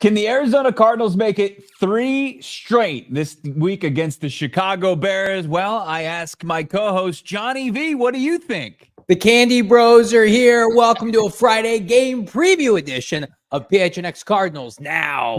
Can the Arizona Cardinals make it 3 straight this week against the Chicago Bears? Well, I ask my co-host, Johnny V, what do you think? The Candy Bros are here. Welcome to a Friday game preview edition of PHNX Cardinals Now.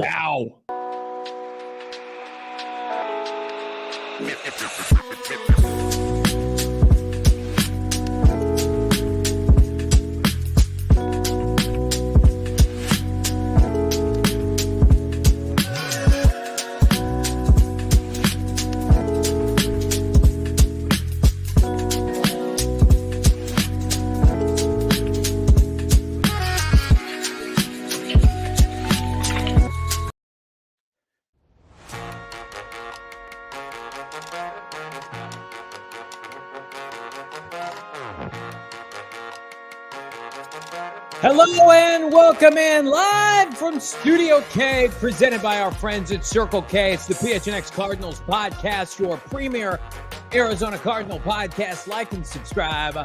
Hello and welcome in live from Studio K, presented by our friends at Circle K. It's the PHNX Cardinals podcast, your premier Arizona Cardinal podcast. Like and subscribe.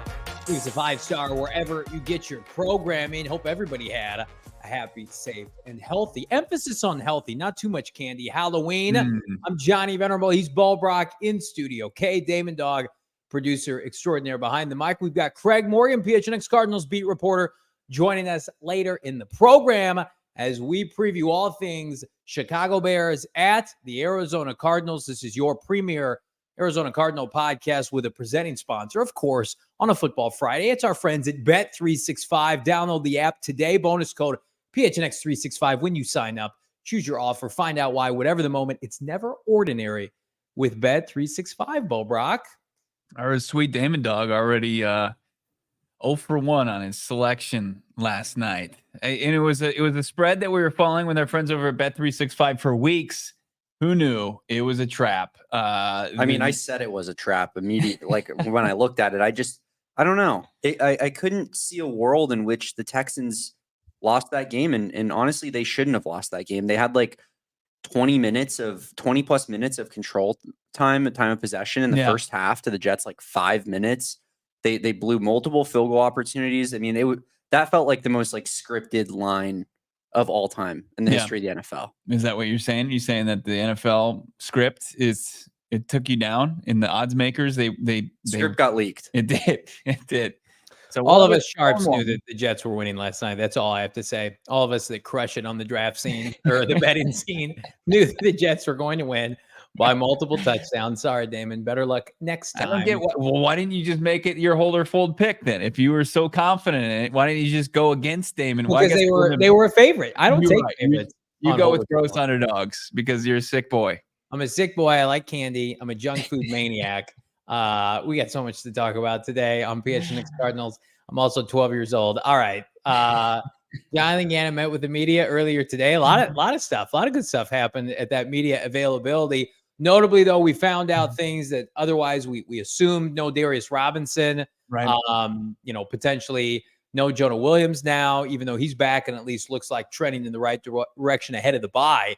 Please a 5-star wherever you get your programming. Hope everybody had a happy, safe, and healthy. Emphasis on healthy, not too much candy. Halloween. I'm Johnny Venerable. He's Brack in Studio K. Damon, Dawg, producer extraordinaire behind the mic. We've got Craig Morgan, PHNX Cardinals beat reporter, joining us later in the program as we preview all things Chicago Bears at the Arizona Cardinals. This is your premier Arizona Cardinal podcast with a presenting sponsor, of course, on a Football Friday. It's our friends at Bet365. Download the app today. Bonus code PHNX365 when you sign up. Choose your offer. Find out why, whatever the moment. It's never ordinary with Bet365, Brack. Our sweet Damon Dog already 0 for 1 on his selection last night. And it was a spread that we were following with our friends over at Bet365 for weeks. Who knew it was a trap? I said it was a trap immediately. Like when I looked at it, I don't know. I couldn't see a world in which the Texans lost that game. And honestly, they shouldn't have lost that game. They had like 20 plus minutes of control time of possession in the first half to the Jets, like 5 minutes. They blew multiple field goal opportunities. I mean, that felt like the most like scripted line of all time in the history of the NFL. Is that what you're saying? You're saying that the NFL script it took you down in the odds makers? The script got leaked. It did. So all of us sharps knew that the Jets were winning last night. That's all I have to say. All of us that crush it on the draft scene or the betting scene knew that the Jets were going to win by multiple touchdowns. Sorry, Damon. Better luck next time. I don't get why didn't you just make it your hold or fold pick then? If you were so confident in it, why didn't you just go against Damon? Because they were a favorite. I don't take favorites. You go with gross underdogs because you're a sick boy. I'm a sick boy. I like candy. I'm a junk food maniac. We got so much to talk about today on PHNX Cardinals. I'm also 12 years old. All right. Jonathan Gannon met with the media earlier today. A lot of stuff, a lot of good stuff happened at that media availability. Notably, though, we found out things that otherwise we assumed. No Darius Robinson, right? Potentially no Jonah Williams now, even though he's back and at least looks like trending in the right direction ahead of the bye.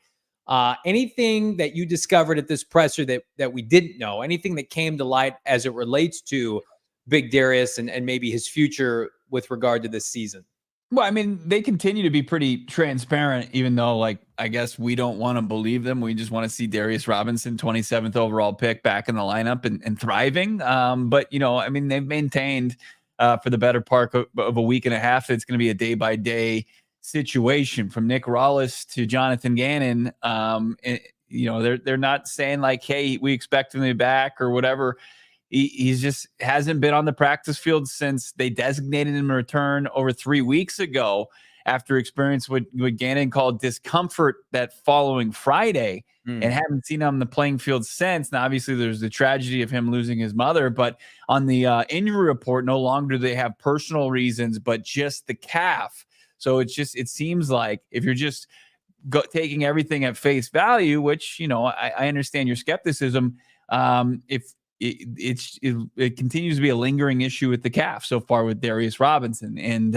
Anything that you discovered at this presser that we didn't know? Anything that came to light as it relates to Big Darius and maybe his future with regard to this season? Well, I mean, they continue to be pretty transparent, even though, like, I guess we don't want to believe them. We just want to see Darius Robinson, 27th overall pick, back in the lineup and thriving. But, I mean, they've maintained for the better part of a week and a half that it's going to be a day-by-day situation from Nick Rawlis to Jonathan Gannon. They're not saying, like, hey, we expect him to be back or whatever. He's just hasn't been on the practice field since they designated him a return over 3 weeks ago after experience what Gannon called discomfort that following Friday and haven't seen him on the playing field since. Now, obviously, there's the tragedy of him losing his mother, but on the injury report, no longer do they have personal reasons, but just the calf. So it seems like if you're just taking everything at face value, which, I understand your skepticism, if it continues to be a lingering issue with the calf so far with Darius Robinson. And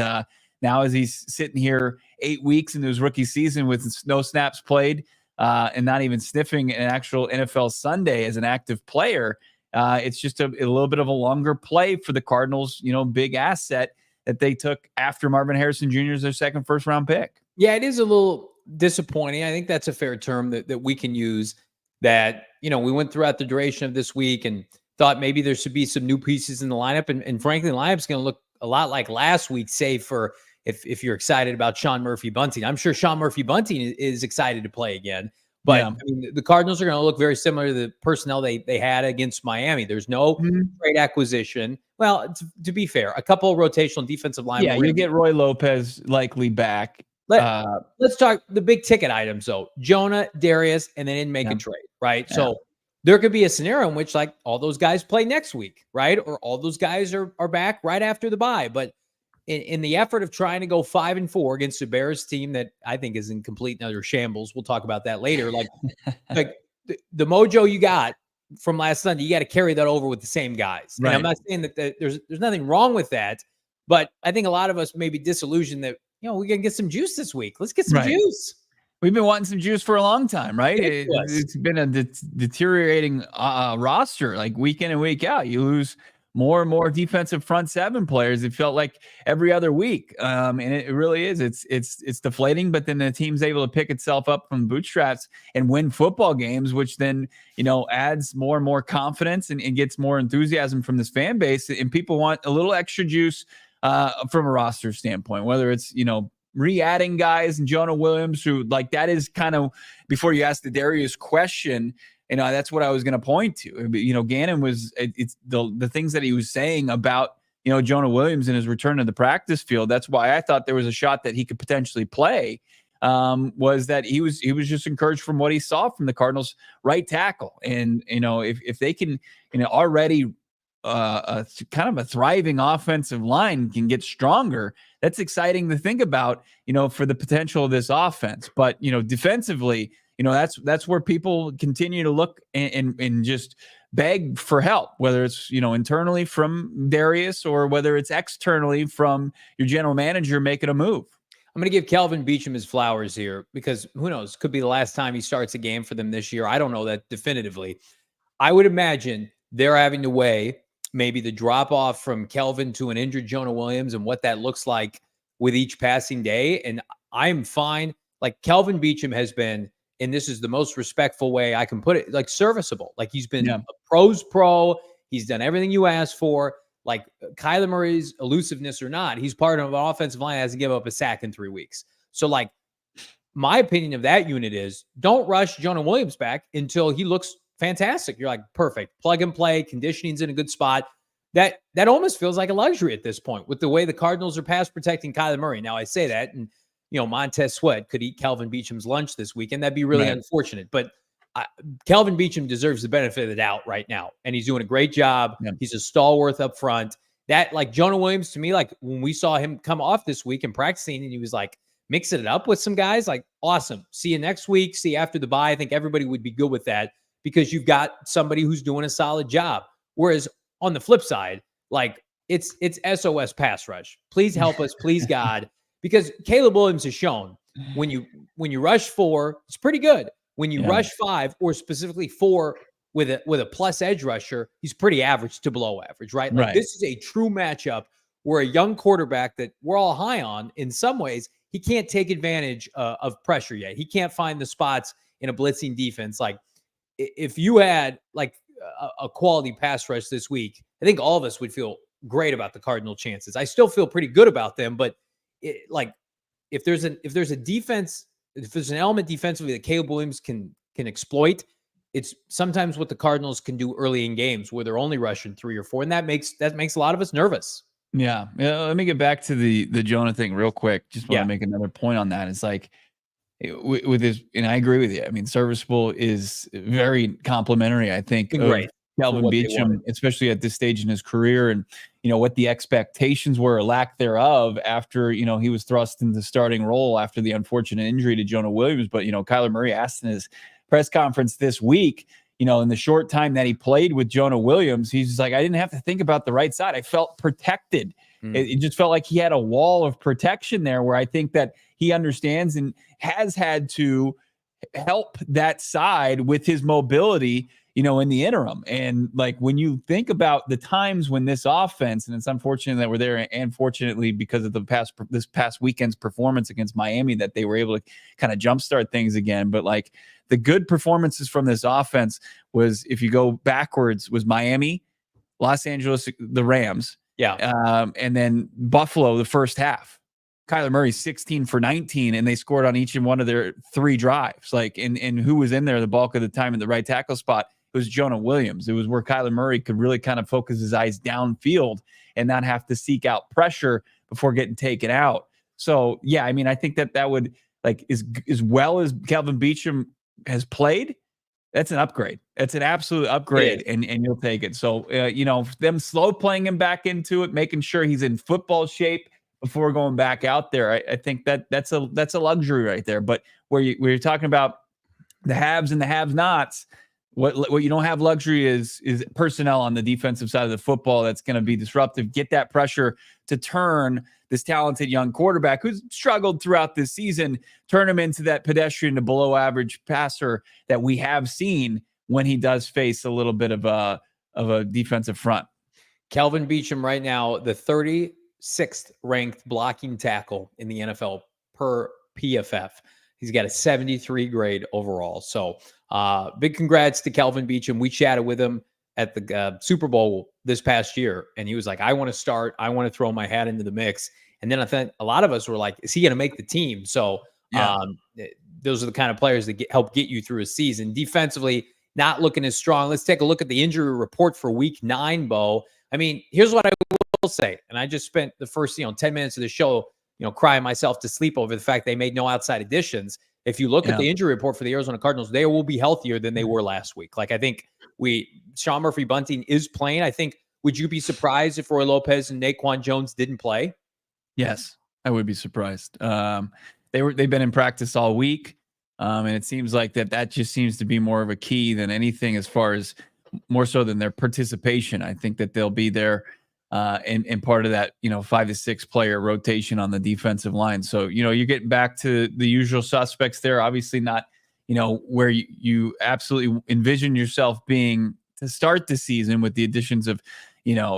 now as he's sitting here 8 weeks into his rookie season with no snaps played and not even sniffing an actual NFL Sunday as an active player, it's just a little bit of a longer play for the Cardinals, big asset that they took after Marvin Harrison Jr. as their second first-round pick. Yeah, it is a little disappointing. I think that's a fair term that we can use. That, we went throughout the duration of this week and thought maybe there should be some new pieces in the lineup. And frankly, the lineup's going to look a lot like last week, save for if you're excited about Sean Murphy-Bunting. I'm sure Sean Murphy-Bunting is excited to play again. But Yeah. I mean, the Cardinals are going to look very similar to the personnel they had against Miami. There's no trade acquisition. Well, to be fair, a couple of rotational defensive linemen. Yeah, you get Roy Lopez likely back. Let's talk the big ticket items, though. Jonah, Darius, and they didn't make a trade, right? Yeah. So there could be a scenario in which, like, all those guys play next week, right? Or all those guys are back right after the bye. But in the effort of trying to go 5-4 against a Bears team that I think is in complete and utter shambles, we'll talk about that later. Like the mojo you got from last Sunday, you got to carry that over with the same guys. Right. And I'm not saying that there's nothing wrong with that, but I think a lot of us may be disillusioned that, we're going to get some juice this week. Let's get some juice. We've been wanting some juice for a long time, right? It's been a deteriorating roster, like week in and week out. You lose more and more defensive front seven players. It felt like every other week, and it really is. It's deflating. But then the team's able to pick itself up from bootstraps and win football games, which then adds more and more confidence and gets more enthusiasm from this fan base. And people want a little extra juice from a roster standpoint, whether it's re-adding guys and Jonah Williams, who like that is kind of before you ask the Darius question. That's what I was going to point to. Gannon was it's the things that he was saying about Jonah Williams and his return to the practice field. That's why I thought there was a shot that he could potentially play. Was that he was just encouraged from what he saw from the Cardinals right tackle, and if they can already a kind of a thriving offensive line can get stronger, that's exciting to think about, for the potential of this offense. But, defensively, that's where people continue to look and just beg for help, whether it's, internally from Darius or whether it's externally from your general manager making a move. I'm going to give Kelvin Beachum his flowers here because who knows, could be the last time he starts a game for them this year. I don't know that definitively. I would imagine they're having to weigh maybe the drop off from Kelvin to an injured Jonah Williams and what that looks like with each passing day. And I'm fine. Like Kelvin Beachum has been, and this is the most respectful way I can put it, like serviceable. Like he's been a pro's pro. He's done everything you asked for. Like Kyler Murray's elusiveness or not, he's part of an offensive line that hasn't given up a sack in 3 weeks. So like my opinion of that unit is don't rush Jonah Williams back until he looks fantastic. You're like, perfect. Plug and play. Conditioning's in a good spot. That almost feels like a luxury at this point with the way the Cardinals are pass protecting Kyler Murray. Now I say that, and Montez Sweat could eat Kelvin Beachum's lunch this weekend. That'd be really unfortunate. But Kelvin Beachum deserves the benefit of the doubt right now, and he's doing a great job. Yeah. He's a stalwart up front. That like Jonah Williams to me, like when we saw him come off this week and practicing, and he was like mixing it up with some guys, like awesome. See you next week. See you after the bye. I think everybody would be good with that, because you've got somebody who's doing a solid job. Whereas on the flip side, like it's SOS pass rush. Please help us, please God, because Caleb Williams has shown when you rush 4, it's pretty good. When you rush 5 or specifically 4 with a plus edge rusher, he's pretty average to below average, right? Like this is a true matchup where a young quarterback that we're all high on in some ways, he can't take advantage of pressure yet. He can't find the spots in a blitzing defense. Like if you had like a quality pass rush this week, I think all of us would feel great about the Cardinal chances. I still feel pretty good about them, but if there's a defense, if there's an element defensively that Caleb Williams can exploit, it's sometimes what the Cardinals can do early in games where they're only rushing 3 or 4, and that makes a lot of us nervous. Yeah. Let me get back to the Jonah thing real quick. Just want to make another point on that. It's like with his, and I agree with you. I mean, serviceable is very complimentary, I think, of Kelvin Beachum, especially at this stage in his career, and what the expectations were or lack thereof after he was thrust into the starting role after the unfortunate injury to Jonah Williams. But Kyler Murray asked in his press conference this week, in the short time that he played with Jonah Williams, he's just like, I didn't have to think about the right side. I felt protected. It just felt like he had a wall of protection there, where I think that he understands and has had to help that side with his mobility, in the interim. And like, when you think about the times when this offense, and it's unfortunate that we're there, and fortunately because of this past weekend's performance against Miami, that they were able to kind of jumpstart things again. But like, the good performances from this offense was, if you go backwards, was Miami, Los Angeles, the Rams, and then Buffalo the first half. Kyler Murray 16 for 19, and they scored on each and one of their 3 drives. Like, and who was in there the bulk of the time in the right tackle spot? It was Jonah Williams. It was where Kyler Murray could really kind of focus his eyes downfield and not have to seek out pressure before getting taken out. So yeah, I mean, I think that would, like, as well as Kelvin Beachum has played, that's an upgrade. It's an absolute upgrade, and you'll take it. So them slow playing him back into it, making sure he's in football shape before going back out there. I think that's a luxury right there. But where you're talking about the haves and the have-nots, what you don't have luxury is personnel on the defensive side of the football that's going to be disruptive. Get that pressure to turn this talented young quarterback who's struggled throughout this season, turn him into that pedestrian to below average passer that we have seen when he does face a little bit of a defensive front. Kelvin Beachum right now, the 36th ranked blocking tackle in the NFL per PFF. He's got a 73 grade overall. So big congrats to Kelvin Beachum. We chatted with him at the Super Bowl this past year, and he was like, I want to start. I want to throw my hat into the mix. And then I think a lot of us were like, is he going to make the team? So those are the kind of players that help get you through a season. Defensively, not looking as strong. Let's take a look at the injury report for week 9, Bo. I mean, here's what I will say. And I just spent the first 10 minutes of the show crying myself to sleep over the fact they made no outside additions. If you look at the injury report for the Arizona Cardinals, they will be healthier than they were last week. Like, I think Sean Murphy-Bunting is playing. I think, would you be surprised if Roy Lopez and Naquan Jones didn't play? Yes, I would be surprised. They've been in practice all week. And it seems like that just seems to be more of a key than anything, as far as more so than their participation. I think that they'll be there in part of that, 5 to 6 player rotation on the defensive line. So, you're getting back to the usual suspects there. Obviously not, where you absolutely envision yourself being to start the season, with the additions of,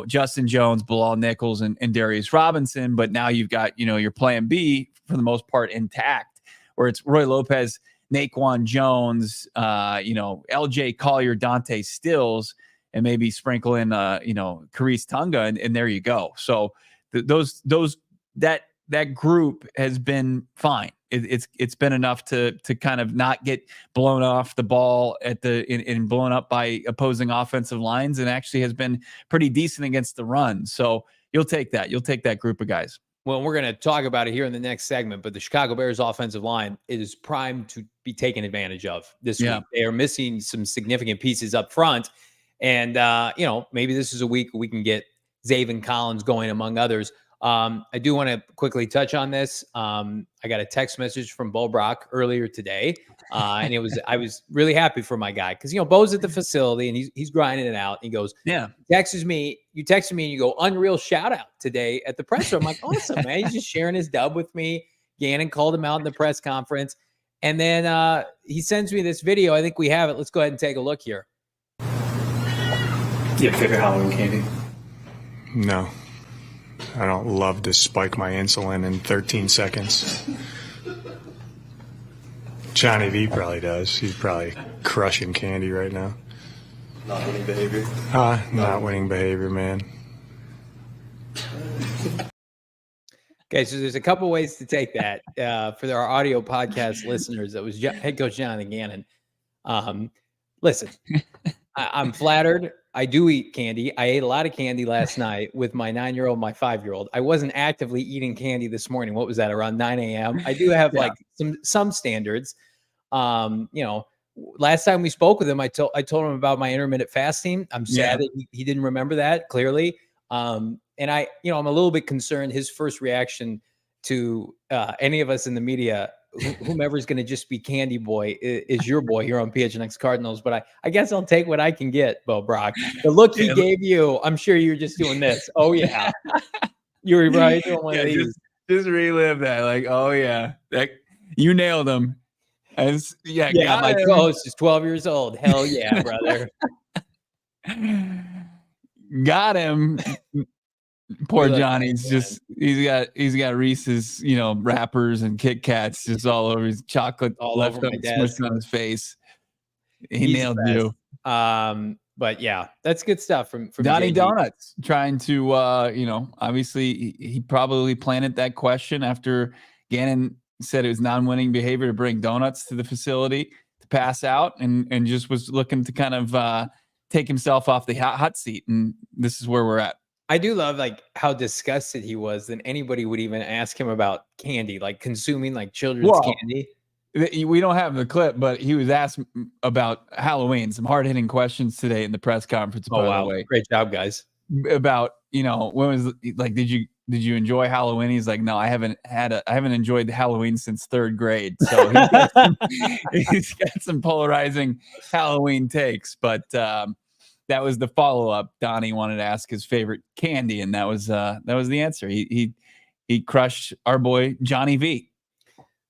Justin Jones, Bilal Nichols, and Darius Robinson. But now you've got, your plan B for the most part intact, where it's Roy Lopez, Naquan Jones, LJ Collier, Dante Stills, and maybe sprinkle in, Karice Tunga, and there you go. So that group has been fine. It's been enough to kind of not get blown off the ball and blown up by opposing offensive lines, and actually has been pretty decent against the run. So you'll take that. You'll take that group of guys. Well, we're going to talk about it here in the next segment, but the Chicago Bears offensive line is primed to be taken advantage of this week. They are missing some significant pieces up front. And, maybe this is a week we can get Zaven Collins going, among others. I do want to quickly touch on this. I got a text message from Bo Brack earlier today. And I was really happy for my guy, because, Bo's at the facility and he's grinding it out. He goes, you texted me and you go, unreal shout out today at the presser. I'm like, awesome, man. He's just sharing his dub with me. Gannon called him out in the press conference. And then he sends me this video. I think we have it. Let's go ahead and take a look here. Do you have favorite Halloween candy? No. I don't love to spike my insulin in 13 seconds. Johnny V probably does. He's probably crushing candy right now. Not winning behavior? Not winning behavior, man. Okay, so there's a couple ways to take that. For our audio podcast listeners, that was head coach Jonathan Gannon. Listen, I'm flattered. I do eat candy. I ate a lot of candy last night with my 9-year-old, my 5-year-old. I wasn't actively eating candy this morning. What was that, around 9 a.m.? I do have like some standards. Last time we spoke with him, I told him about my intermittent fasting. I'm sad that he didn't remember that clearly. And I'm a little bit concerned. His first reaction to any of us in the media, whomever is going to just be Candy Boy, is your boy here on PHNX Cardinals. But I guess I'll take what I can get, Bo Brack. The look he gave you, I'm sure you're just doing this. Oh, yeah. You were right doing one of these. Just relive that. Like, oh, yeah. You nailed him. Yeah, Yeah, my him. co-host is 12 years old. Hell yeah, brother. Got him. Poor We love Johnny's just he's got Reese's, wrappers and Kit Kats just all over his chocolate All left over on my desk. smushed on his face. He He's nailed the you. best. But yeah, that's good stuff from Donnie JD. Donuts trying to obviously he probably planted that question after Gannon said it was non-winning behavior to bring donuts to the facility to pass out and just was looking to kind of take himself off the hot seat. And this is where we're at. I do love like how disgusted he was that anybody would even ask him about candy, like consuming like children's candy. We don't have the clip, but he was asked about Halloween, some hard-hitting questions today in the press conference. Oh, wow. Great job, guys. About, when was like, did you enjoy Halloween? He's like, no, I haven't enjoyed Halloween since 3rd grade. So he's got some polarizing Halloween takes, but that was the follow-up. Donnie wanted to ask his favorite candy, and that was the answer. He crushed our boy Johnny V.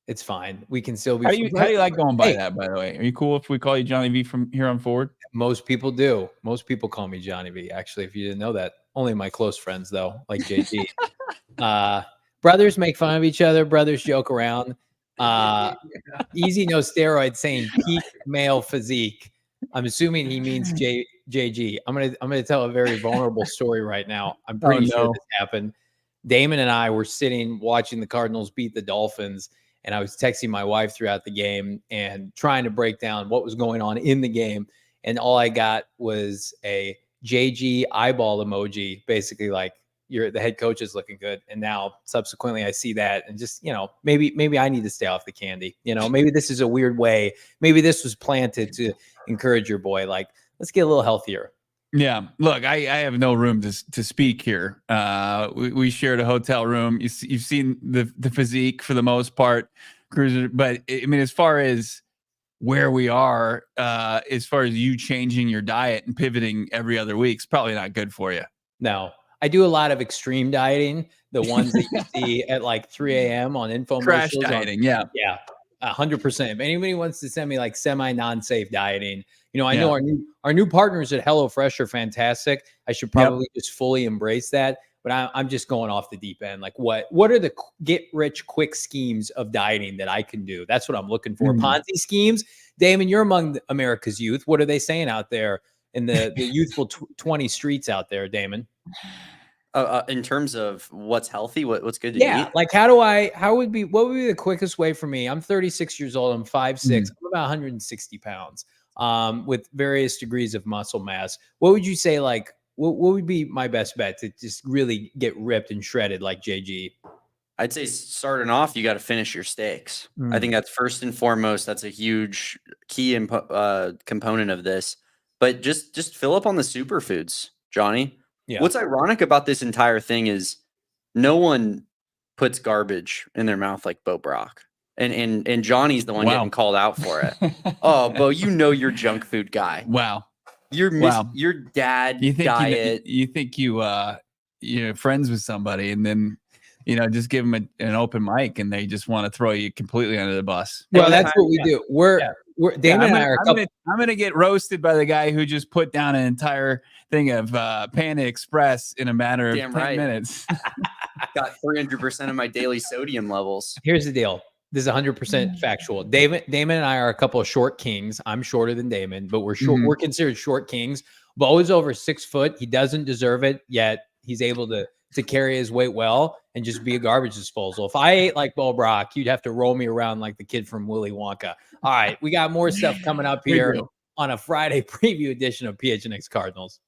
It's fine. We can still be. How do you like going by that, by the way? Are you cool if we call you Johnny V from here on forward? Most people do. Most people call me Johnny V, actually, if you didn't know that. Only my close friends, though, like JG. Brothers make fun of each other. Brothers joke around. Easy no steroids saying peak male physique. I'm assuming he means JG. I'm gonna tell a very vulnerable story right now. I'm pretty sure this happened. Damon and I were sitting watching the Cardinals beat the Dolphins, and I was texting my wife throughout the game and trying to break down what was going on in the game. And all I got was a JG eyeball emoji, basically like the head coach is looking good. And now subsequently I see that and just, maybe I need to stay off the candy. Maybe this is a weird way. Maybe this was planted to encourage your boy. Like, let's get a little healthier. Yeah, look, I have no room to speak here. We shared a hotel room. You've seen the physique for the most part, Cruiser. But I mean, as far as where we are, as far as you changing your diet and pivoting every other week, it's probably not good for you. No, I do a lot of extreme dieting, the ones that you see at like 3 a.m. on infomercials. Crash dieting, yeah, 100%. If anybody wants to send me like semi-non-safe dieting, I know our new partners at HelloFresh are fantastic. I should probably just fully embrace that. But I'm just going off the deep end. Like, what are the get-rich-quick schemes of dieting that I can do? That's what I'm looking for. Ponzi schemes. Damon, you're among America's youth. What are they saying out there in the youthful 20 streets out there, Damon? In terms of what's healthy, what's good to eat? Like what would be the quickest way for me? I'm 36 years old. I'm 5'6". I'm about 160 pounds with various degrees of muscle mass. What would you say, like, what would be my best bet to just really get ripped and shredded like JG? I'd say starting off, you got to finish your steaks. I think that's first and foremost. That's a huge key component of this. But just fill up on the superfoods, Johnny. Yeah. What's ironic about this entire thing is no one puts garbage in their mouth like Bo Brack. And Johnny's the one getting called out for it. Oh, Bo, you're junk food guy. Wow. Your dad diet. You think you're friends with somebody and then just give them an open mic and they just want to throw you completely under the bus. Well, that's what we do. We're Damon and I are. I'm gonna get roasted by the guy who just put down an entire thing of Panda Express in a matter of 10 minutes. Got 300% of my daily sodium levels. Here's the deal. This is 100% factual. Damon and I are a couple of short kings. I'm shorter than Damon, but we're short. We're considered short kings. Bo is over 6 foot. He doesn't deserve it, yet he's able to carry his weight well and just be a garbage disposal. If I ate like Bo Brack, you'd have to roll me around like the kid from Willy Wonka. All right, we got more stuff coming up here on a Friday preview edition of PHNX Cardinals.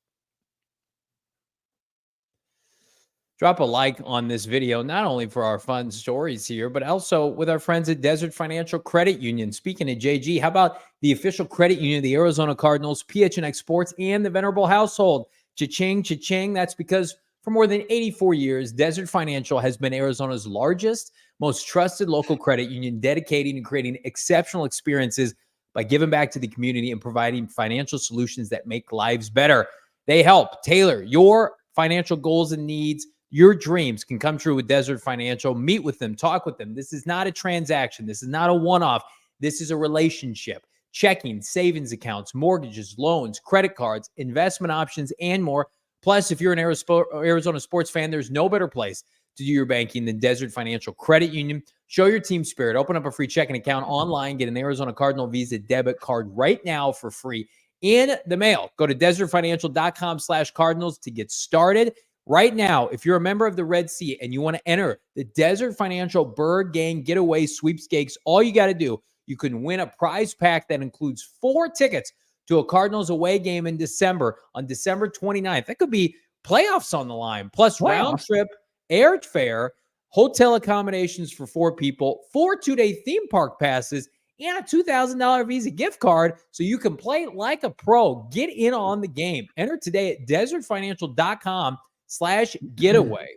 Drop a like on this video, not only for our fun stories here, but also with our friends at Desert Financial Credit Union. Speaking of JG, how about the official credit union of the Arizona Cardinals, PHNX Sports, and the Venerable household? Cha-ching, cha-ching. That's because for more than 84 years, Desert Financial has been Arizona's largest, most trusted local credit union, dedicating and creating exceptional experiences by giving back to the community and providing financial solutions that make lives better. They help tailor your financial goals and needs. Your dreams can come true with Desert Financial. Meet with them, talk with them. This is not a transaction. This is not a one-off. This is a relationship. Checking, savings accounts, mortgages, loans, credit cards, investment options, and more. Plus, if you're an Arizona sports fan, there's no better place to do your banking than Desert Financial Credit Union. Show your team spirit. Open up a free checking account online. Get an Arizona Cardinal Visa debit card right now for free in the mail. Go to desertfinancial.com/Cardinals to get started. Right now, if you're a member of the Red Sea and you want to enter the Desert Financial Bird Gang Getaway Sweepstakes, all you got to do, you can win a prize pack that includes 4 tickets to a Cardinals away game in December, on December 29th. That could be playoffs on the line, plus round trip, airfare, hotel accommodations for 4 people, 4 2-day theme park passes, and a $2,000 Visa gift card so you can play like a pro. Get in on the game. Enter today at desertfinancial.com/getaway.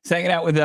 Hanging out with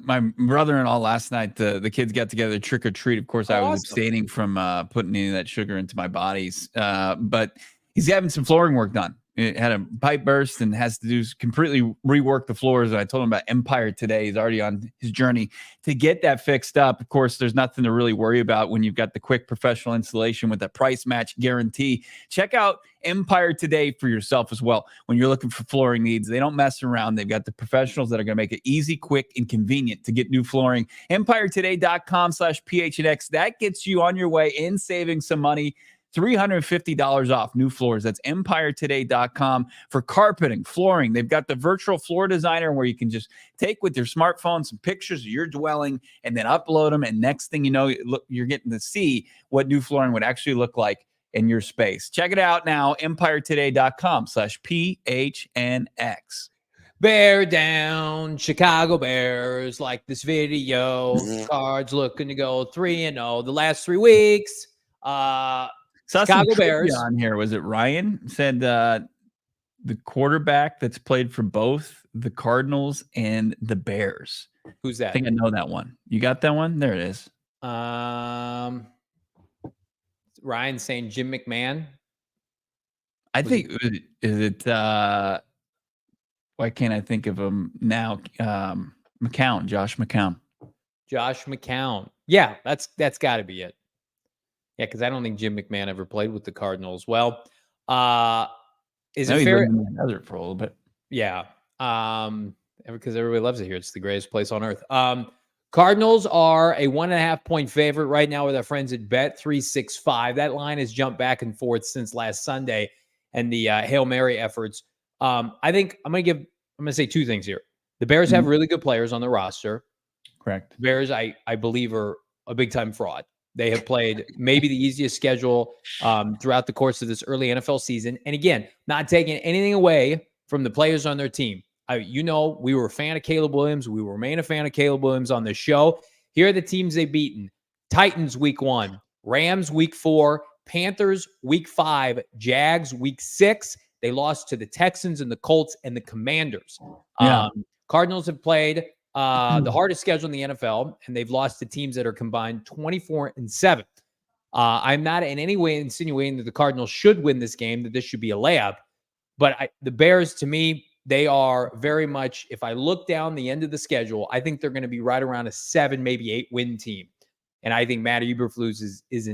my brother-in-law last night. The kids got together, trick or treat. Of course, I was abstaining from putting any of that sugar into my bodies. But he's having some flooring work done. It had a pipe burst and has to do completely rework the floors. And I told him about Empire today. He's already on his journey to get that fixed up. Of course, there's nothing to really worry about when you've got the quick professional installation with a price match guarantee. Check out Empire today for yourself as well. When you're looking for flooring needs, they don't mess around. They've got the professionals that are going to make it easy, quick, and convenient to get new flooring. EmpireToday.com/PHNX. That gets you on your way in saving some money. $350 off new floors. That's EmpireToday.com for carpeting, flooring. They've got the virtual floor designer where you can just take with your smartphone some pictures of your dwelling and then upload them. And next thing you know, you're getting to see what new flooring would actually look like in your space. Check it out now, EmpireToday.com/PHNX. Bear down, Chicago Bears. Like this video. Cards looking to go 3-0 the last 3 weeks. Chicago Bears on here. Was it Ryan said the quarterback that's played for both the Cardinals and the Bears? Who's that? I think I know that one. You got that one? There it is. Ryan saying Jim McMahon. I think is it why can't I think of him now? McCown, Josh McCown. Josh McCown. Yeah, that's got to be it. Yeah, because I don't think Jim McMahon ever played with the Cardinals. Well, is it fair? Desert for a little bit. Yeah, because everybody loves it here. It's the greatest place on earth. Cardinals are a 1.5-point favorite right now with our friends at Bet365. That line has jumped back and forth since last Sunday and the Hail Mary efforts. I think I'm going to say 2 things here. The Bears have really good players on the roster. Correct. The Bears, I believe, are a big-time fraud. They have played maybe the easiest schedule throughout the course of this early NFL season. And again, not taking anything away from the players on their team. We were a fan of Caleb Williams. We remain a fan of Caleb Williams on this show. Here are the teams they've beaten. Titans week 1, Rams week 4, Panthers week 5, Jags week 6. They lost to the Texans and the Colts and the Commanders. Yeah. Cardinals have played the hardest schedule in the NFL, and they've lost to teams that are combined 24-7. I'm not in any way insinuating that the Cardinals should win this game, that this should be a layup. But the Bears, to me, they are very much, if I look down the end of the schedule, I think they're going to be right around a 7, maybe 8-win team. And I think Matt Eberflus is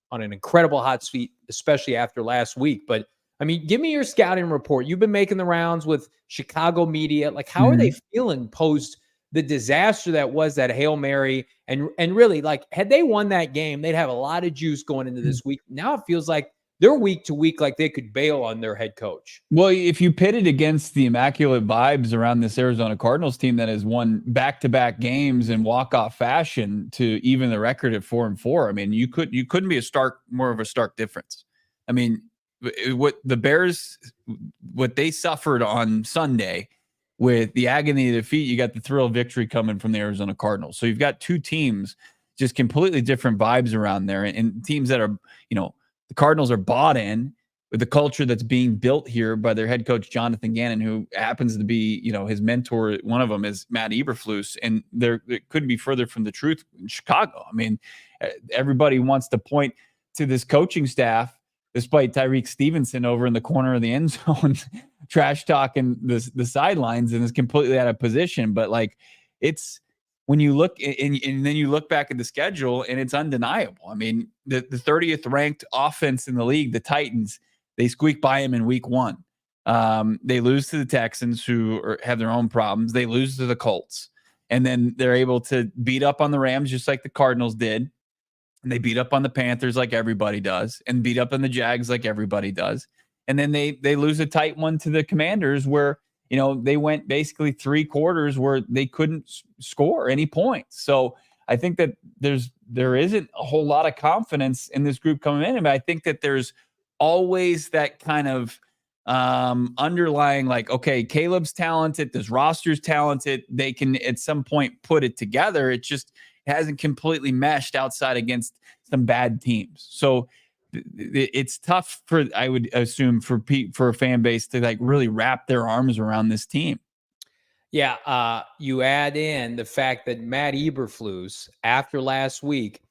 on an incredible hot seat, especially after last week. But, I mean, give me your scouting report. You've been making the rounds with Chicago media. Like, how are they feeling post the disaster that was that Hail Mary? And really, like, had they won that game, they'd have a lot of juice going into this week. Now it feels like they're week to week, like they could bail on their head coach. Well, if you pit it against the immaculate vibes around this Arizona Cardinals team that has won back-to-back games in walk-off fashion to even the record at 4-4, I mean, you couldn't be more of a stark difference. I mean, what the Bears, what they suffered on Sunday with the agony of defeat, you got the thrill of victory coming from the Arizona Cardinals. So you've got 2 teams, just completely different vibes around there, and teams that are, the Cardinals are bought in with the culture that's being built here by their head coach, Jonathan Gannon, who happens to be, his mentor. One of them is Matt Eberflus, and it couldn't be further from the truth in Chicago. I mean, everybody wants to point to this coaching staff, despite Tyreek Stevenson over in the corner of the end zone, trash talking the sidelines, and is completely out of position. But like, it's when you look and then you look back at the schedule, and it's undeniable. I mean, the 30th ranked offense in the league, the Titans, they squeak by them in week 1. They lose to the Texans, who have their own problems. They lose to the Colts, and then they're able to beat up on the Rams just like the Cardinals did. And they beat up on the Panthers like everybody does, and beat up on the Jags like everybody does. And then they lose a tight one to the Commanders, where they went basically 3 quarters where they couldn't score any points. So I think that there isn't a whole lot of confidence in this group coming in. But I think that there's always that kind of underlying, like, okay, Caleb's talented, this roster's talented. They can at some point put it together. It just hasn't completely meshed outside against some bad teams. So it's tough I would assume, for a fan base to like really wrap their arms around this team. Yeah. You add in the fact that Matt Eberflus, after last week,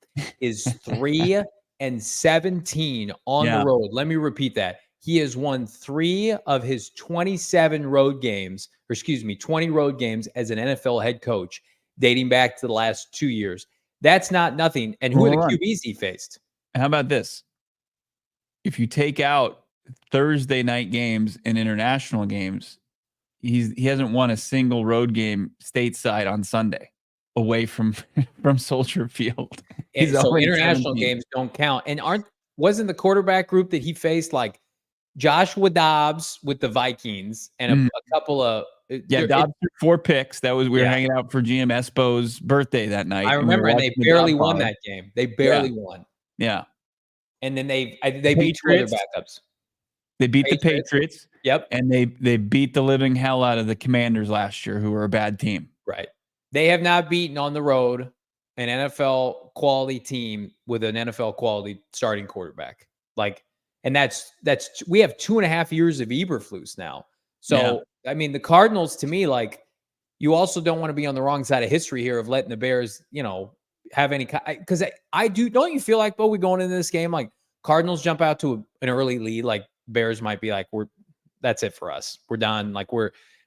is 3-17 on the road. Let me repeat that. He has won 3 of his 27 road games, 20 road games as an NFL head coach, dating back to the last 2 years. That's not nothing. And who are the QBs he faced? How about this? If you take out Thursday night games and international games, he hasn't won a single road game stateside on Sunday away from Soldier Field. So international games don't count. And wasn't the quarterback group that he faced like Joshua Dobbs with the Vikings and a couple of Dobbs threw 4 picks. That was we were hanging out for GM Espo's birthday that night. I remember, and they barely won that game. They barely won. Yeah. And then they beat 2 other backups. They beat the Patriots. Yep. And they beat the living hell out of the Commanders last year, who were a bad team. Right. They have not beaten on the road an NFL quality team with an NFL quality starting quarterback. And that's we have 2.5 years of Eberflus now. So I mean, the Cardinals, to me, like, you also don't want to be on the wrong side of history here of letting the Bears, have any, because I do. Don't you feel like, Bo, we going into this game, like Cardinals jump out to an early lead, like Bears might be like, that's it for us. We're done. Like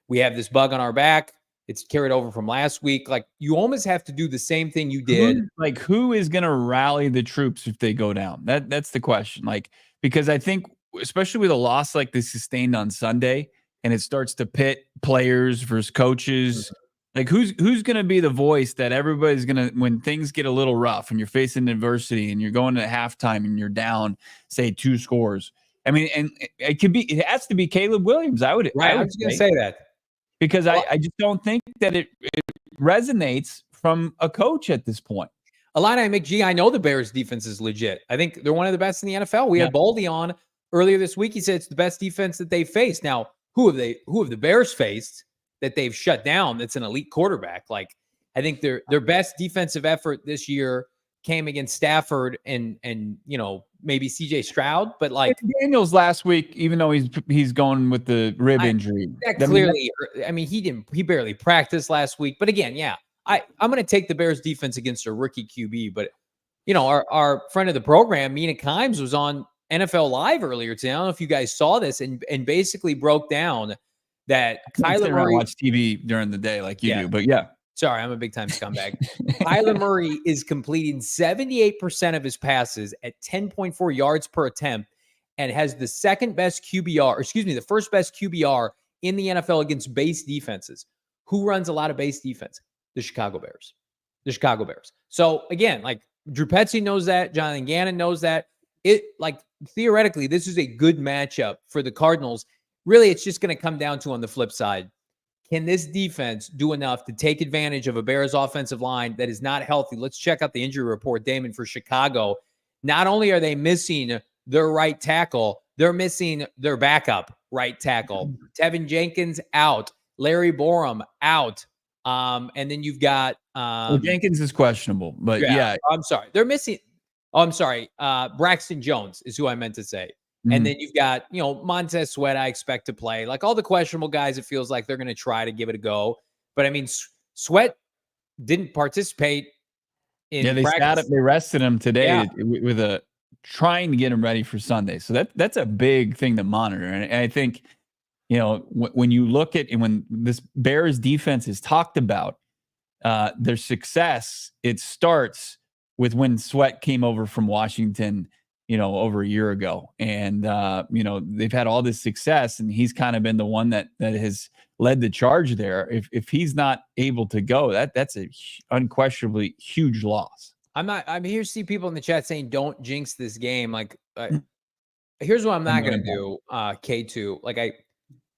we have this bug on our back. It's carried over from last week. Like, you almost have to do the same thing you did. Who is going to rally the troops if they go down? That's the question. Like, because I think, especially with a loss like they sustained on Sunday, and it starts to pit players versus coaches. Like, who's going to be the voice that everybody's going to, when things get a little rough and you're facing adversity and you're going to halftime and you're down, say 2 scores. I mean, and it has to be Caleb Williams. I was going to say that. Because I just don't think that it resonates from a coach at this point. Illini McGee, I know the Bears defense is legit. I think they're one of the best in the NFL. We had Baldy on earlier this week. He said it's the best defense that they faced. Now, who have the Bears faced that they've shut down that's an elite quarterback? Like, I think their best defensive effort this year came against Stafford and maybe CJ Stroud, but like Daniels last week, even though he's going with the rib injury. He barely practiced last week. But again, I'm going to take the Bears defense against a rookie QB. But our friend of the program, Mina Kimes, was on NFL Live earlier today. I don't know if you guys saw this, and basically broke down that Kyler Murray watch TV during the day like you do, but sorry, I'm a big time scumbag. Kyler Murray is completing 78% of his passes at 10.4 yards per attempt, and has the the first best QBR in the NFL against base defenses. Who runs a lot of base defense? The Chicago Bears. So again, like, Drew Petzing knows that. Jonathan Gannon knows that. Theoretically, this is a good matchup for the Cardinals. Really, it's just going to come down to, on the flip side, can this defense do enough to take advantage of a Bears offensive line that is not healthy? Let's check out the injury report, Damon, for Chicago. Not only are they missing their right tackle, they're missing their backup right tackle. Tevin Jenkins out. Larry Borum out. And then you've got Jenkins is questionable, but I'm sorry. They're missing. Oh, I'm sorry. Braxton Jones is who I meant to say. Mm-hmm. And then you've got, Montez Sweat, I expect to play. Like, all the questionable guys, it feels like they're going to try to give it a go. But I mean, Sweat didn't participate in practice. They rested him today with trying to get him ready for Sunday. So that's a big thing to monitor. And I think, when you look at, and when this Bears defense is talked about, their success, it starts with when Sweat came over from Washington, over a year ago. And, they've had all this success, and he's kind of been the one that has led the charge there. If he's not able to go, that's a unquestionably huge loss. I'm here to see people in the chat saying, don't jinx this game. Like, here's what I'm not going to do, K2. Like,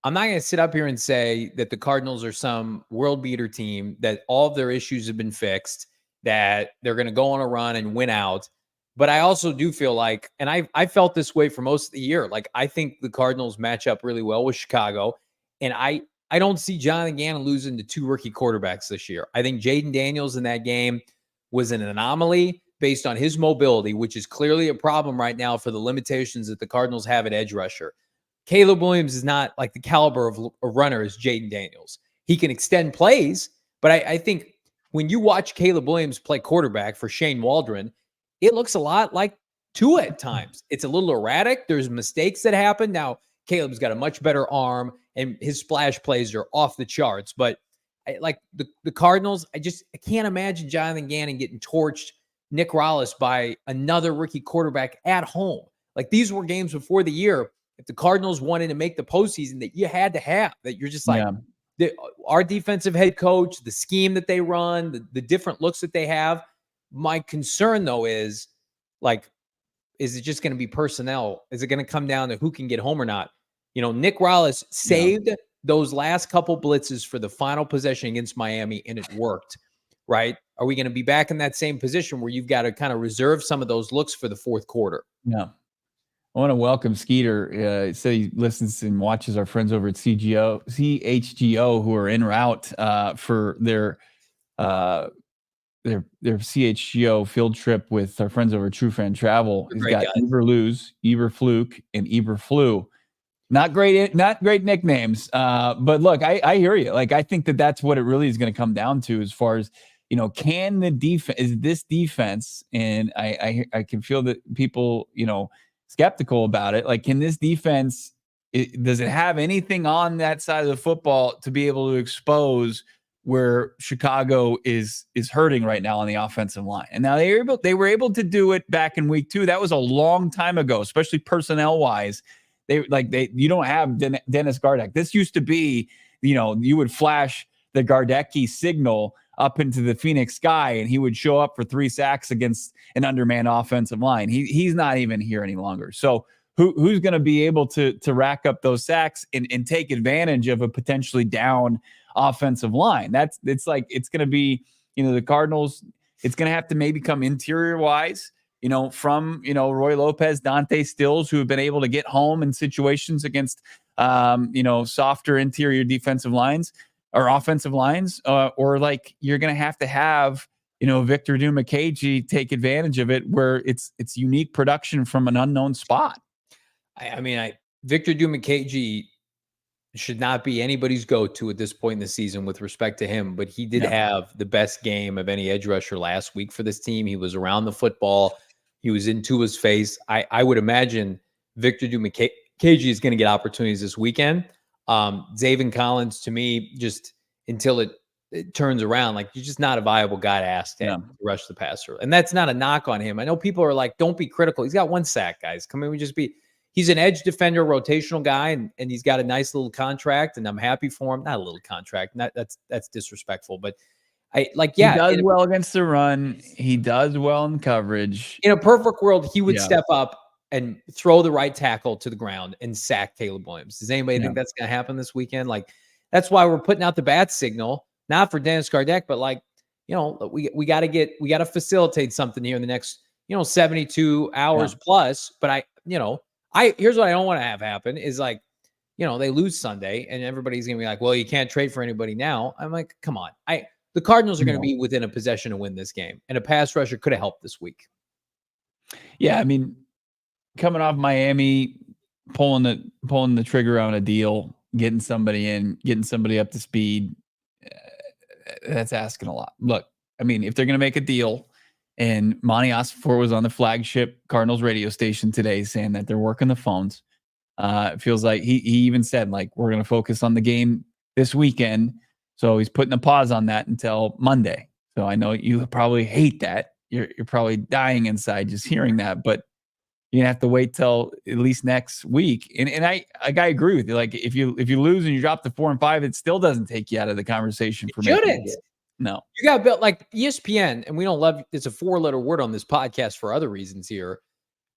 I'm not going to sit up here and say that the Cardinals are some world beater team, that all of their issues have been fixed, that they're going to go on a run and win out. But I also do feel like, and I felt this way for most of the year, like I think the Cardinals match up really well with Chicago. And I don't see Jonathan Gannon losing to 2 rookie quarterbacks this year. I think Jaden Daniels in that game was an anomaly based on his mobility, which is clearly a problem right now for the limitations that the Cardinals have at edge rusher. Caleb Williams is not like the caliber of runner as Jaden Daniels. He can extend plays, but I think when you watch Caleb Williams play quarterback for Shane Waldron, it looks a lot like Tua at times. It's a little erratic. There's mistakes that happen. Now, Caleb's got a much better arm, and his splash plays are off the charts. But like the Cardinals, I can't imagine Jonathan Gannon getting torched, Nick Rallis, by another rookie quarterback at home. Like, these were games before the year, if the Cardinals wanted to make the postseason, that you had to have, that you're just like, our defensive head coach, the scheme that they run, the different looks that they have. My concern, though, is like, is it just going to be personnel? Is it going to come down to who can get home or not? Nick Rallis saved those last couple blitzes for the final possession against Miami, and it worked, right? Are we going to be back in that same position where you've got to kind of reserve some of those looks for the fourth quarter? Yeah. I want to welcome Skeeter. He said he listens and watches our friends over at CHGO who are en route for their CHGO field trip with our friends over at True Fan Travel. He's got Eberflus, Eberfluk, and Eberflu. Not great nicknames. But look, I hear you. Like, I think that's what it really is going to come down to, as far as, can the defense, is this defense, and I can feel that people, skeptical about it. Like, can this defense, does it have anything on that side of the football to be able to expose where Chicago is hurting right now on the offensive line? And now they were able to do it back in week 2. That was a long time ago, especially personnel wise. You don't have Dennis Gardeck. This used to be, you would flash the Gardecki signal up into the Phoenix sky, and he would show up for 3 sacks against an undermanned offensive line. He's not even here any longer. So who's going to be able to rack up those sacks and take advantage of a potentially down offensive line? It's going to be, the Cardinals, it's going to have to maybe come interior wise, from, Roy Lopez, Dante Stills, who have been able to get home in situations against, softer interior defensive lines or offensive lines, or like you're going to have, Victor Dimukeje take advantage of it where it's unique production from an unknown spot. Victor Dimukeje should not be anybody's go-to at this point in the season with respect to him, but he did have the best game of any edge rusher last week for this team. He was around the football. He was in Tua's face. I would imagine Victor Dimukeje is going to get opportunities this weekend. Zaven Collins, to me, just until it turns around, like, you're just not a viable guy to ask to rush the passer. And that's not a knock on him. I know people are like, don't be critical. He's got 1 sack, guys. He's an edge defender, rotational guy, and he's got a nice little contract, and I'm happy for him. Not a little contract. That's disrespectful, but he does well against the run. He does well in coverage. In a perfect world, he would step up and throw the right tackle to the ground and sack Caleb Williams. Does anybody think that's going to happen this weekend? Like, that's why we're putting out the bat signal, not for Dennis Gardeck, but we got to facilitate something here in the next, 72 hours plus. But here's what I don't want to have happen is they lose Sunday and everybody's going to be like, well, you can't trade for anybody now. I'm like, come on. The Cardinals are going to be within a possession to win this game, and a pass rusher could have helped this week. Yeah. Coming off Miami, pulling the trigger on a deal, getting somebody in, getting somebody up to speed, that's asking a lot. Look, if they're going to make a deal, and Monti Ossenfort was on the flagship Cardinals radio station today saying that they're working the phones. It feels like he even said, like, we're going to focus on the game this weekend So he's putting a pause on that until Monday. So I know you probably hate that. You're probably dying inside just hearing that, but you're gonna have to wait till at least next week. And I agree with you. Like if you lose and you drop to 4 and 5, it still doesn't take you out of the conversation for making it. No. You got built like ESPN, and we don't love it's a 4-letter word on this podcast for other reasons here.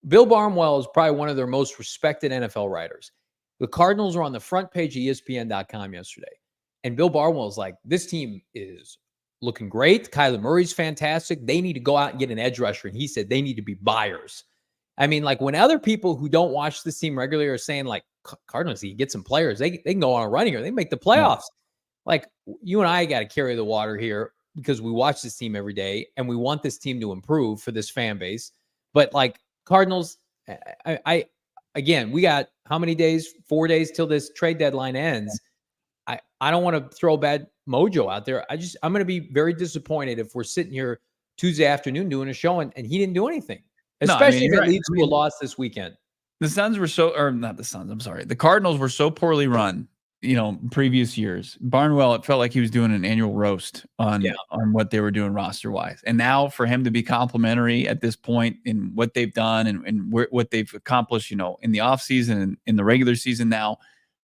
Bill Barnwell is probably one of their most respected NFL writers. The Cardinals were on the front page of ESPN.com yesterday. And Bill Barnwell is like, this team is looking great. Kyler Murray's fantastic. They need to go out and get an edge rusher. And he said they need to be buyers. I mean, like when other people who don't watch this team regularly are saying like, Cardinals, you get some players. They can go on a running or they make the playoffs. Like you and I got to carry the water here because we watch this team every day and we want this team to improve for this fan base. But like Cardinals, again, we got how many days? 4 days till this trade deadline ends. I don't want to throw bad mojo out there. I'm going to be very disappointed if we're sitting here Tuesday afternoon doing a show and he didn't do anything, especially if it leads to a loss this weekend. The Suns were not the Suns. I'm sorry. The Cardinals were so poorly run, previous years. Barnwell, it felt like he was doing an annual roast on what they were doing roster wise. And now for him to be complimentary at this point in what they've done and what they've accomplished, in the offseason and in the regular season now,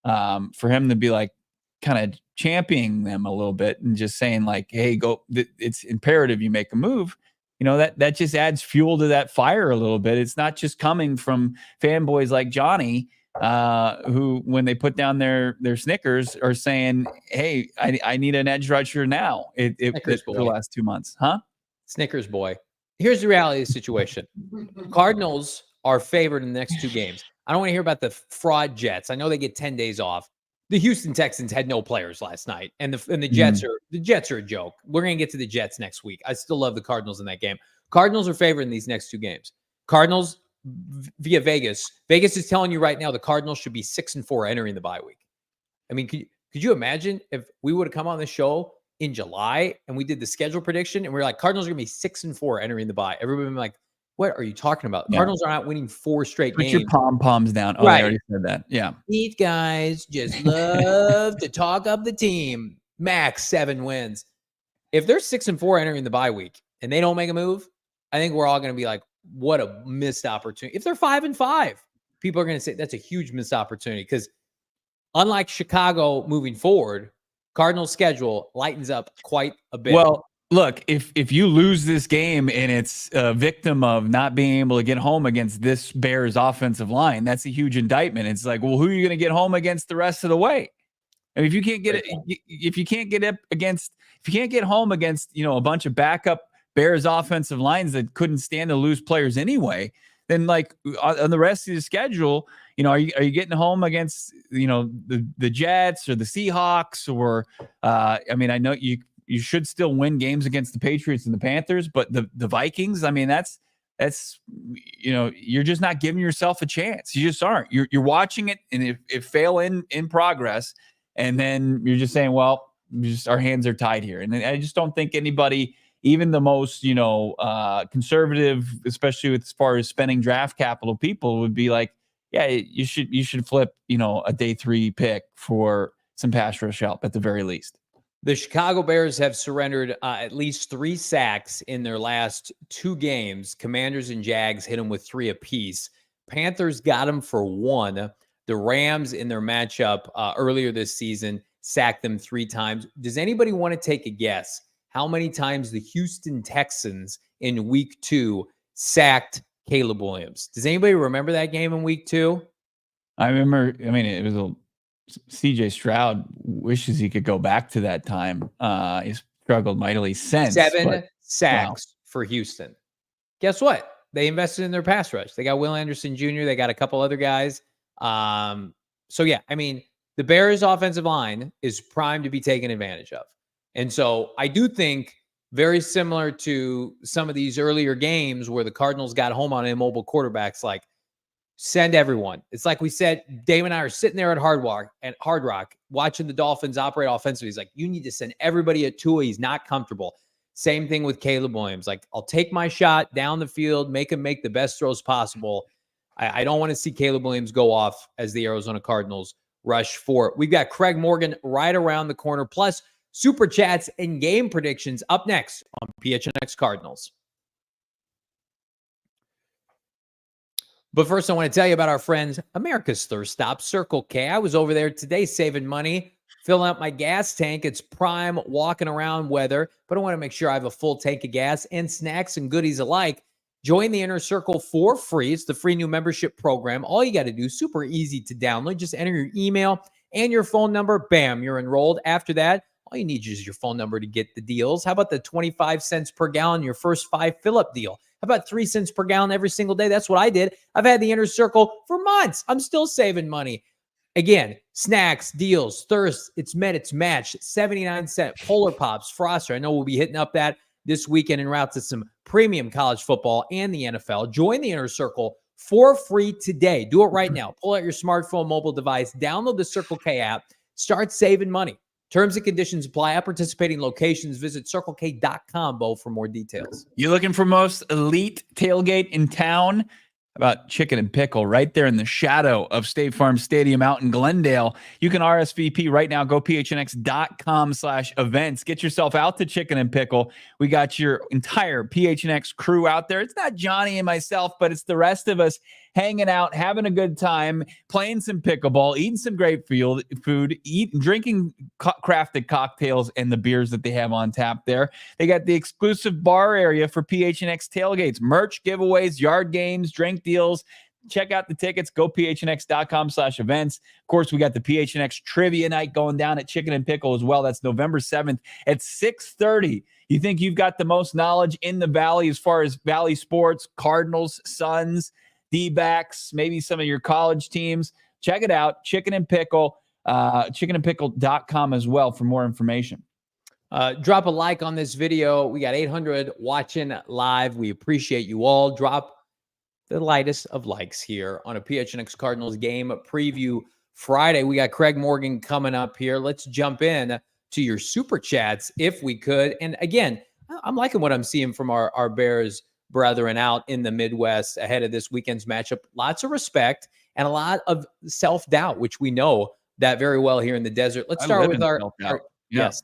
for him to be like kind of championing them a little bit and just saying like, hey, go, it's imperative you make a move. That just adds fuel to that fire a little bit. It's not just coming from fanboys like Johnny, who, when they put down their Snickers, are saying, "Hey, I need an edge rusher now." For the last 2 months, huh? Snickers boy. Here's the reality of the situation: Cardinals are favored in the next 2 games. I don't want to hear about the fraud Jets. I know they get 10 days off. The Houston Texans had no players last night, and the Jets are a joke. We're gonna get to the Jets next week. I still love the Cardinals in that game. Cardinals are favored in these next 2 games. Cardinals via Vegas. Vegas is telling you right now the Cardinals should be 6-4 entering the bye week. I mean, could you imagine if we would have come on the show in July and we did the schedule prediction and we were like, Cardinals are gonna be 6-4 entering the bye? Everybody would be like, what are you talking about? The Cardinals are not winning 4 straight games. Put your pom-poms down. Oh, I already said that. Yeah. These guys just love to talk up the team. Max 7 wins. If they're 6-4 entering the bye week and they don't make a move, I think we're all going to be like, what a missed opportunity. If they're 5-5, people are going to say that's a huge missed opportunity because unlike Chicago moving forward, Cardinals' schedule lightens up quite a bit. Well, look, if you lose this game and it's a victim of not being able to get home against this Bears offensive line, that's a huge indictment. It's like, well, who are you going to get home against the rest of the way? I mean, if you can't get home against, a bunch of backup Bears offensive lines that couldn't stand to lose players anyway, then like on the rest of the schedule, are you getting home against, the Jets or the Seahawks or, I know you should still win games against the Patriots and the Panthers, but the Vikings, I mean, that's you're just not giving yourself a chance. You just aren't. You're watching it, and if fail in progress, and then you're just saying, well, our hands are tied here. And I just don't think anybody, even the most conservative, especially as far as spending draft capital, people would be like, yeah, you should flip a day 3 pick for some pass rush help at the very least. The Chicago Bears have surrendered at least 3 sacks in their last 2 games. Commanders and Jags hit them with 3 apiece. Panthers got them for 1. The Rams in their matchup earlier this season sacked them 3 times. Does anybody want to take a guess how many times the Houston Texans in week 2 sacked Caleb Williams? Does anybody remember that game in week 2? I remember. I mean, it was CJ Stroud wishes he could go back to that time. He's struggled mightily since. 7 sacks for Houston. Guess what? They invested in their pass rush. They got Will Anderson Jr. They got a couple other guys. So yeah, I mean, the Bears offensive line is primed to be taken advantage of. And so I do think very similar to some of these earlier games where the Cardinals got home on immobile quarterbacks, like send everyone. It's like we said, Damon and I are sitting there at Hard Rock watching the Dolphins operate offensively. He's like, you need to send everybody at Tua. He's not comfortable. Same thing with Caleb Williams. Like, I'll take my shot down the field, make him make the best throws possible. I don't want to see Caleb Williams go off as the Arizona Cardinals rush for it. We've got Craig Morgan right around the corner. Plus, super chats, and game predictions up next on PHNX Cardinals. But first, I want to tell you about our friends, America's Thirst Stop, Circle K. I was over there today saving money, filling up my gas tank. It's prime walking around weather, but I want to make sure I have a full tank of gas and snacks and goodies alike. Join the Inner Circle for free. It's the free new membership program. All you got to do, super easy to download. Just enter your email and your phone number. Bam, you're enrolled. After that, all you need is your phone number to get the deals. How about the 25 cents per gallon, your first 5 fill-up deal? How about 3 cents per gallon every single day? That's what I did. I've had the Inner Circle for months. I'm still saving money. Again, snacks, deals, thirst, it's met, it's matched. 79-cent Polar Pops, Froster. I know we'll be hitting up that this weekend en route to some premium college football and the NFL. Join the Inner Circle for free today. Do it right now. Pull out your smartphone, mobile device, download the Circle K app, start saving money. Terms and conditions apply at participating locations. Visit CircleK.com, Bo, for more details. You looking for most elite tailgate in town? About Chicken and Pickle right there in the shadow of State Farm Stadium out in Glendale. You can RSVP right now. Go PHNX.com/events. Get yourself out to Chicken and Pickle. We got your entire PHNX crew out there. It's not Johnny and myself, but it's the rest of us hanging out, having a good time, playing some pickleball, eating some great food, drinking crafted cocktails and the beers that they have on tap there. They got the exclusive bar area for PHNX tailgates, merch giveaways, yard games, drink deals. Check out the tickets. Go PHNX.com/events. Of course, we got the PHNX trivia night going down at Chicken and Pickle as well. That's November 7th at 6:30. You think you've got the most knowledge in the Valley as far as Valley sports, Cardinals, Suns, D-backs, maybe some of your college teams. Check it out. Chicken and Pickle, chickenandpickle.com as well for more information. Drop a like on this video. We got 800 watching live. We appreciate you all. Drop the lightest of likes here on a PHNX Cardinals game preview Friday. We got Craig Morgan coming up here. Let's jump in to your super chats if we could. And again, I'm liking what I'm seeing from our Bears brethren out in the Midwest ahead of this weekend's matchup. Lots of respect and a lot of self-doubt, which we know that very well here in the desert. Let's start with our yes.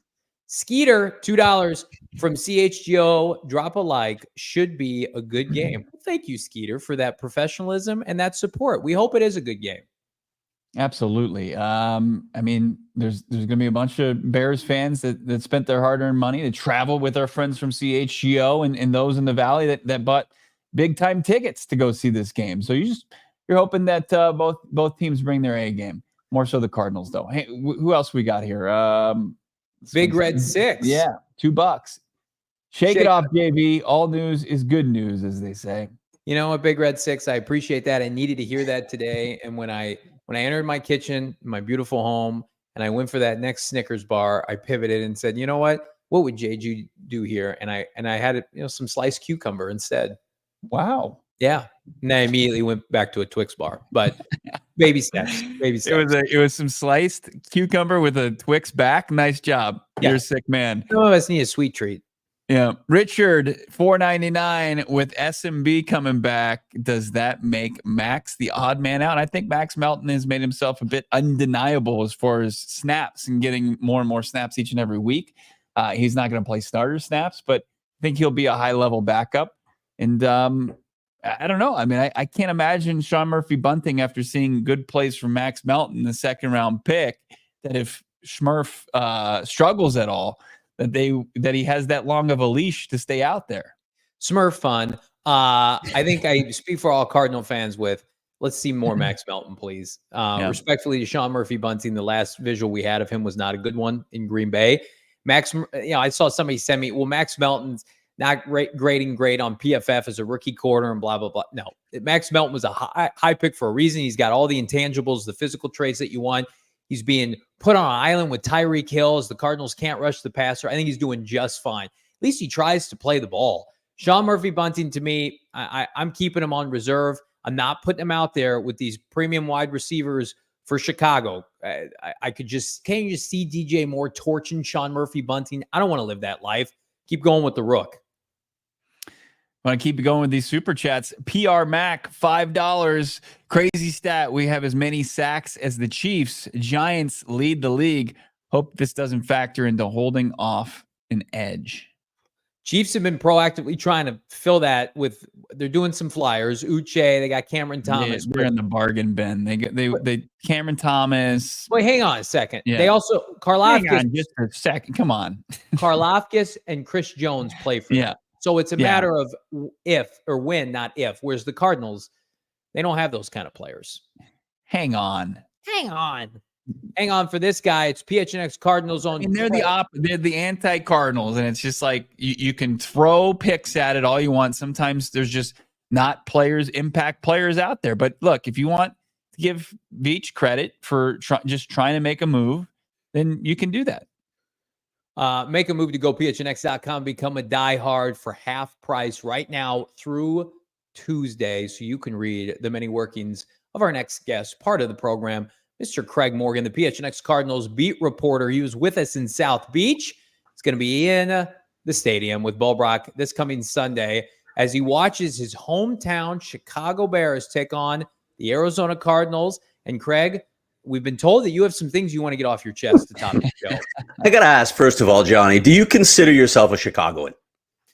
Skeeter, $2 from CHGO. Drop a like. Should be a good game. Thank you, Skeeter, for that professionalism and that support. We hope it is a good game. Absolutely. I mean, there's going to be a bunch of Bears fans that spent their hard-earned money to travel with our friends from CHGO and those in the Valley that bought big-time tickets to go see this game. So you're hoping that both teams bring their A game. More so the Cardinals, though. Hey, who else we got here? Big Red 6. Yeah, $2. Shake it off, JV. All news is good news, as they say. You know what, Big Red 6, I appreciate that. I needed to hear that today. And when I entered my kitchen, my beautiful home, and I went for that next Snickers bar, I pivoted and said, you know what would JG do here? And I had some sliced cucumber instead. Wow. Yeah. And I immediately went back to a Twix bar, but baby steps. It was some sliced cucumber with a Twix back. Nice job. Yeah. You're a sick man. Some of us need a sweet treat. Yeah. Richard, $4.99 with SMB coming back. Does that make Max the odd man out? I think Max Melton has made himself a bit undeniable as far as snaps and getting more and more snaps each and every week. He's not going to play starter snaps, but I think he'll be a high-level backup. And I don't know. I mean, I can't imagine Sean Murphy Bunting, after seeing good plays from Max Melton, the second-round pick, that if Smurf struggles at all, that he has that long of a leash to stay out there. Smurf fun. I think I speak for all Cardinal fans with, let's see more Max Melton, please. Respectfully to Sean Murphy Bunting, the last visual we had of him was not a good one in Green Bay. Max, I saw somebody send me, well, Max Melton's not grading great on PFF as a rookie corner and blah, blah, blah. No, Max Melton was a high pick for a reason. He's got all the intangibles, the physical traits that you want. He's being put on an island with Tyreek Hill as the Cardinals can't rush the passer. I think he's doing just fine. At least he tries to play the ball. Sean Murphy Bunting, to me, I'm keeping him on reserve. I'm not putting him out there with these premium wide receivers for Chicago. Can't you just see DJ Moore torching Sean Murphy Bunting? I don't want to live that life. Keep going with the Rook. Want to keep going with these super chats. PR Mac, $5. Crazy stat. We have as many sacks as the Chiefs. Giants lead the league. hope this doesn't factor into holding off an edge. Chiefs have been proactively trying to fill that with. They're doing some flyers. Uche, they got Cameron Thomas. They're in the bargain bin. They Cameron Thomas. Wait, hang on a second. Yeah. They also Hang on Karlaftis, just a second. Come on. Karlaftis and Chris Jones play for them. So it's a matter of if or when, not if. Whereas the Cardinals, they don't have those kind of players. Hang on for this guy. It's PHNX Cardinals on. And they're the anti-Cardinals, and it's just like you can throw picks at it all you want. Sometimes there's just not impact players out there. But look, if you want to give Veach credit for just trying to make a move, then you can do that. Make a move to go PHNX.com. Become a diehard for half price right now through Tuesday, so you can read the many workings of our next guest, part of the program, Mr. Craig Morgan, the PHNX Cardinals beat reporter. He was with us in South Beach. He's going to be in the stadium with Brack this coming Sunday as he watches his hometown Chicago Bears take on the Arizona Cardinals. And Craig, we've been told that you have some things you want to get off your chest to top the show. I got to ask, first of all, Johnny, do you consider yourself a Chicagoan?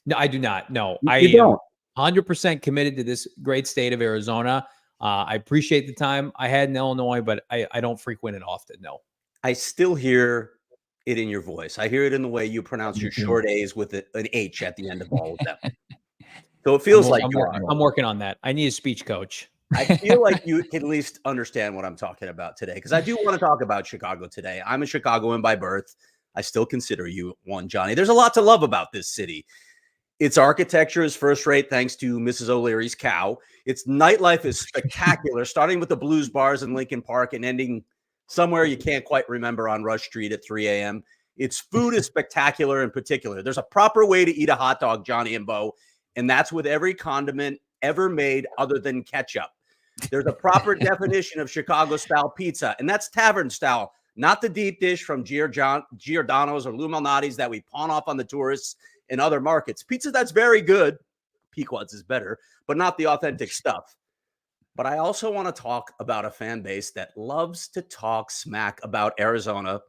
No, I do not. No, You don't. 100% committed to this great state of Arizona. I appreciate the time I had in Illinois, but I don't frequent it often, no. I still hear it in your voice. I hear it in the way you pronounce your short A's with an H at the end of all of them. So it feels I'm working on that. I need a speech coach. I feel like you can at least understand what I'm talking about today, because I do want to talk about Chicago today. I'm a Chicagoan by birth. I still consider you one, Johnny. There's a lot to love about this city. Its architecture is first rate thanks to Mrs. O'Leary's cow. Its nightlife is spectacular, starting with the blues bars in Lincoln Park and ending somewhere you can't quite remember on Rush Street at 3 a.m. Its food is spectacular in particular. There's a proper way to eat a hot dog, Johnny and Bo, and that's with every condiment ever made other than ketchup. There's a proper definition of Chicago-style pizza, and that's tavern-style, not the deep dish from Giordano's or Lou Malnati's that we pawn off on the tourists in other markets. Pizza that's very good, Pequod's is better, but not the authentic stuff. But I also want to talk about a fan base that loves to talk smack about Arizona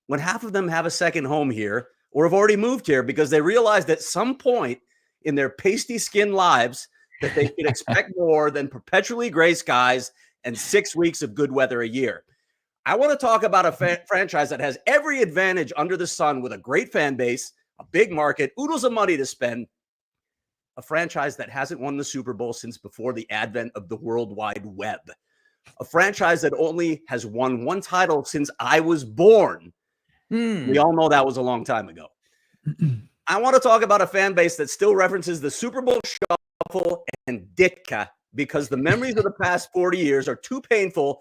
when half of them have a second home here or have already moved here because they realized at some point in their pasty skin lives that they could expect more than perpetually gray skies and 6 weeks of good weather a year. I want to talk about a franchise that has every advantage under the sun with a great fan base, a big market, oodles of money to spend, a franchise that hasn't won the Super Bowl since before the advent of the World Wide Web, a franchise that only has won one title since I was born. We all know that was a long time ago. I want to talk about a fan base that still references the Super Bowl shuffle and Ditka because the memories of the past 40 years are too painful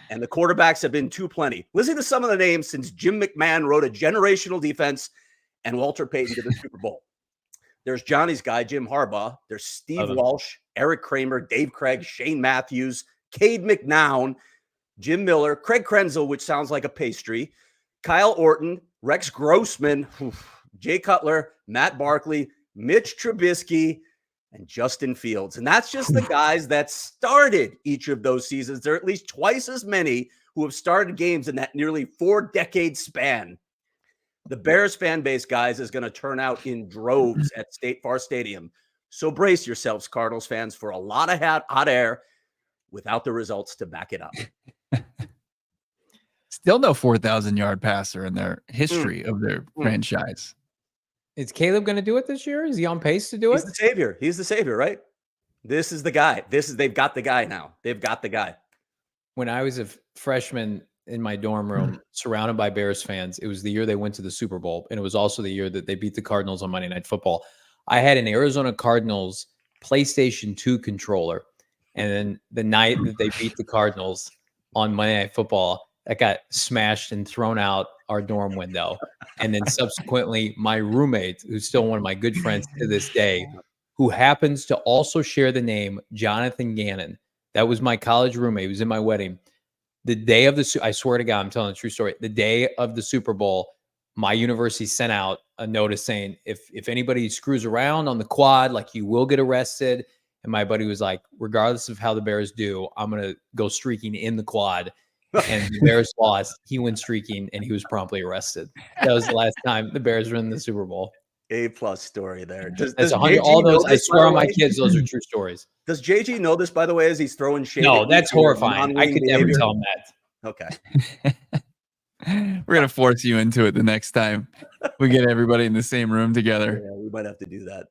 and the quarterbacks have been too plenty. Listen to some of the names since Jim McMahon wrote a generational defense and Walter Payton to the Super Bowl. There's Johnny's guy, Jim Harbaugh. There's Steve Walsh, Eric Kramer, Dave Craig, Shane Matthews, Cade McNown, Jim Miller, Craig Krenzel, which sounds like a pastry, Kyle Orton, Rex Grossman, Jay Cutler, Matt Barkley, Mitch Trubisky, and Justin Fields. And that's just the guys that started each of those seasons. There are at least twice as many who have started games in that nearly 4-decade span. The Bears fan base, guys, is going to turn out in droves at State Farm Stadium. So brace yourselves, Cardinals fans, for a lot of hot air without the results to back it up. Still no 4,000-yard passer in their history of their franchise. Is Caleb going to do it this year? Is he on pace to do He's it? the savior. He's the savior, right? This is the guy. They've got the guy now. They've got the guy. When I was a freshman in my dorm room, surrounded by Bears fans, it was the year they went to the Super Bowl, and it was also the year that they beat the Cardinals on Monday Night Football. I had an Arizona Cardinals PlayStation 2 controller, and then the night that they beat the Cardinals on Monday Night Football, that got smashed and thrown out our dorm window. And then subsequently, my roommate, who's still one of my good friends to this day, who happens to also share the name Jonathan Gannon. That was my college roommate. He was in my wedding. The day of I swear to God, I'm telling a true story. The day of the Super Bowl, my university sent out a notice saying, if anybody screws around on the quad, like you will get arrested. And my buddy was like, regardless of how the Bears do, I'm going to go streaking in the quad. and the Bears lost. He went streaking, and he was promptly arrested. That was the last time the Bears were in the Super Bowl. A+ story there. Does That's 100. JG All know those, I this, by swear the on my way? kids, those are true stories. Does JG know this, by the way, as he's throwing shade? No, at that's you for your horrifying. I non-winning could never behavior? tell him that. Okay. We're gonna force you into it the next time we get everybody in the same room together. Yeah, we might have to do that.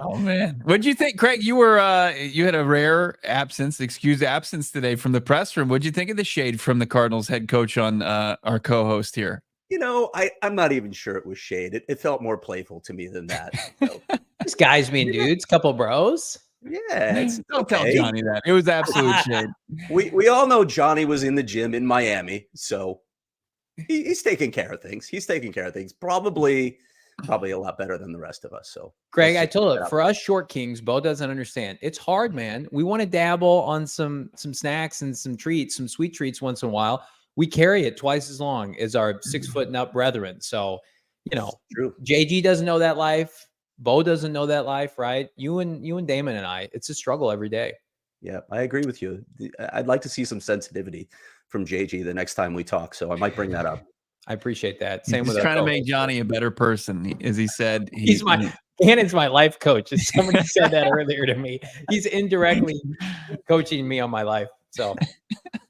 Oh man, what'd you think, Craig? You were you had a rare excused absence today from the press room. What'd you think of the shade from the Cardinals head coach on our co-host here? You know, I'm not even sure it was shade. It felt more playful to me than that. So, These guys being dudes, couple bros. yeah, it's Don't okay. tell Johnny that. It was absolute shade. We all know Johnny was in the gym in Miami, so he's taking care of things. He's taking care of things. Probably a lot better than the rest of us. So, Greg, let's I just told put it that for out us short kings, Bo doesn't understand. It's hard, man. We want to dabble on some snacks and some treats, some sweet treats once in a while. We carry it twice as long as our 6 foot and up brethren. So, you know, True. JG doesn't know that life. Bo doesn't know that life, right? You and Damon and I, it's a struggle every day. Yeah, I agree with you. I'd like to see some sensitivity from JG the next time we talk. So I might bring that up. I appreciate that. Same He's with our trying to make co-host. Johnny a better person, as he said. He's Gannon's my life coach. Somebody said that earlier to me. He's indirectly coaching me on my life. So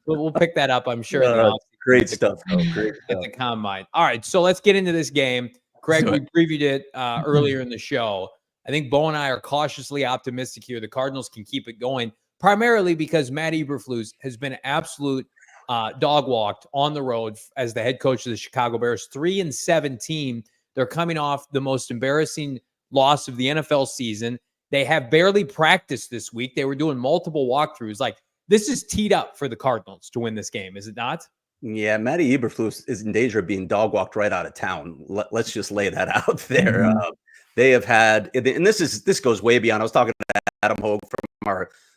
we'll pick that up, I'm sure. Great stuff. Great At stuff. the combine. All right, so let's get into this game. Greg, we previewed it earlier in the show. I think Bo and I are cautiously optimistic here. The Cardinals can keep it going, primarily because Matt Eberflus has been absolute dog walked on the road as the head coach of the Chicago Bears. 3-17. They're coming off the most embarrassing loss of the NFL season. They have barely practiced this week. They were doing multiple walkthroughs. Like, this is teed up for the Cardinals to win this game, is it not? Yeah, Matty Eberflus is in danger of being dog walked right out of town. Let's just lay that out there. They have had, and this goes way beyond. I was talking to Adam Hogue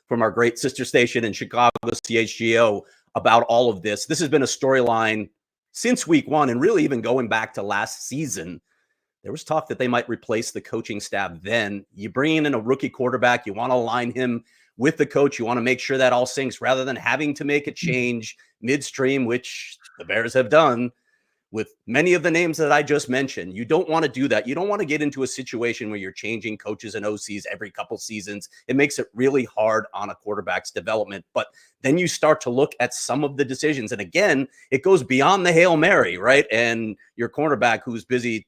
from our great sister station in Chicago, CHGO, about all of this. This has been a storyline since week one, and really even going back to last season. There was talk that they might replace the coaching staff. Then you bring in a rookie quarterback, you want to align him with the coach. You want to make sure that all syncs rather than having to make a change midstream, which the Bears have done with many of the names that I just mentioned. You don't want to do that. You don't want to get into a situation where you're changing coaches and OCs every couple seasons. It makes it really hard on a quarterback's development. But then you start to look at some of the decisions. And again, it goes beyond the Hail Mary, right? And your cornerback who's busy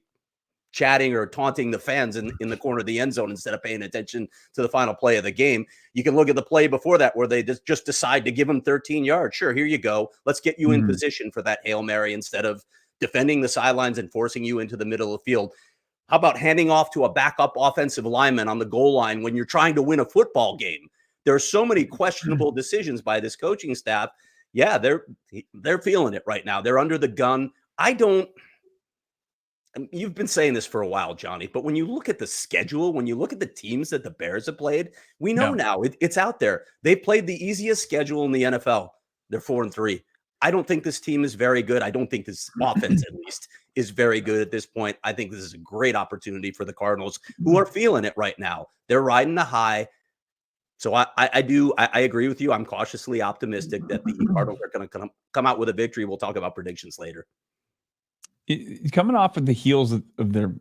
chatting or taunting the fans in the corner of the end zone instead of paying attention to the final play of the game. You can look at the play before that where they just decide to give him 13 yards. Sure, here you go. Let's get you in position for that Hail Mary instead of defending the sidelines and forcing you into the middle of the field. How about handing off to a backup offensive lineman on the goal line when you're trying to win a football game? There are so many questionable decisions by this coaching staff. Yeah, they're feeling it right now. They're under the gun. You've been saying this for a while, Johnny, but when you look at the schedule, when you look at the teams that the Bears have played, we know now it's out there. They've played the easiest schedule in the NFL. They're 4-3. I don't think this team is very good. I don't think this offense, at least, is very good at this point. I think this is a great opportunity for the Cardinals, who are feeling it right now. They're riding the high. So I agree with you. I'm cautiously optimistic that the Cardinals are going to come out with a victory. We'll talk about predictions later. Coming off of the heels of their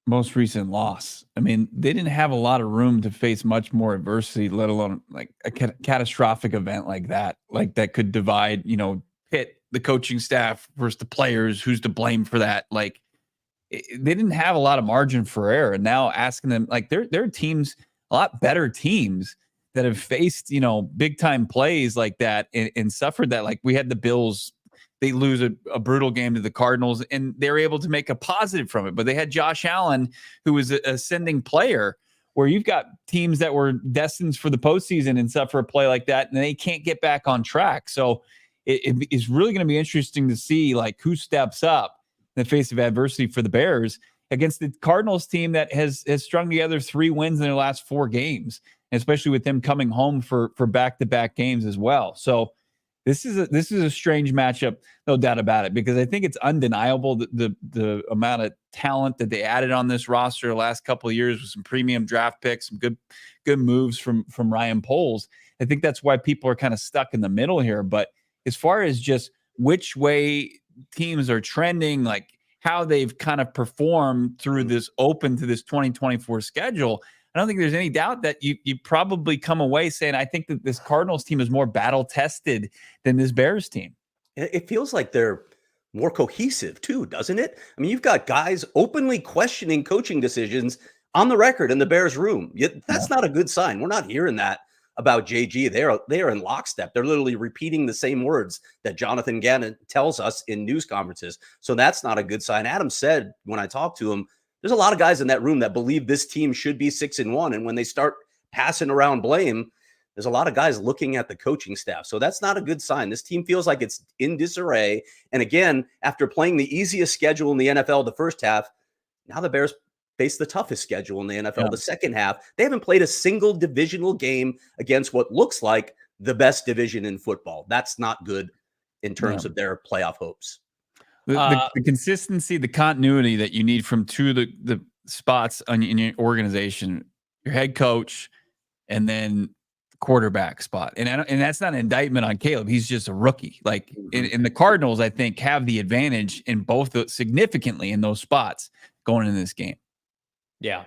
most recent loss, I mean, they didn't have a lot of room to face much more adversity, let alone like a catastrophic event like that could divide, pit the coaching staff versus the players. Who's to blame for that? Like, they didn't have a lot of margin for error. And now asking them, like, there are teams, a lot better teams that have faced, big time plays like that and suffered that. Like, we had the Bills. They lose a brutal game to the Cardinals, and they're able to make a positive from it. But they had Josh Allen, who was an ascending player, where you've got teams that were destined for the postseason and suffer a play like that, and they can't get back on track. So it is really going to be interesting to see like who steps up in the face of adversity for the Bears against the Cardinals team that has strung together 3 wins in their last 4 games, especially with them coming home for back-to-back games as well. So This is a strange matchup, no doubt about it, because I think it's undeniable that the amount of talent that they added on this roster the last couple of years with some premium draft picks, some good moves from Ryan Poles. I think that's why people are kind of stuck in the middle here. But as far as just which way teams are trending, like how they've kind of performed through this open to this 2024 schedule, I don't think there's any doubt that you probably come away saying, I think that this Cardinals team is more battle tested than this Bears team. It feels like they're more cohesive too, doesn't it? I mean, you've got guys openly questioning coaching decisions on the record in the Bears room. That's not a good sign. We're not hearing that about JG. They are in lockstep. They're literally repeating the same words that Jonathan Gannon tells us in news conferences. So that's not a good sign. Adam said when I talked to him, there's a lot of guys in that room that believe this team should be 6-1. And when they start passing around blame, there's a lot of guys looking at the coaching staff. So that's not a good sign. This team feels like it's in disarray. And again, after playing the easiest schedule in the NFL the first half, now the Bears face the toughest schedule in the NFL the second half. They haven't played a single divisional game against what looks like the best division in football. That's not good in terms of their playoff hopes. The consistency, the continuity that you need from two of the spots in your organization, your head coach, and then quarterback spot. And that's not an indictment on Caleb. He's just a rookie. Like in the Cardinals, I think, have the advantage in both significantly in those spots going into this game. Yeah.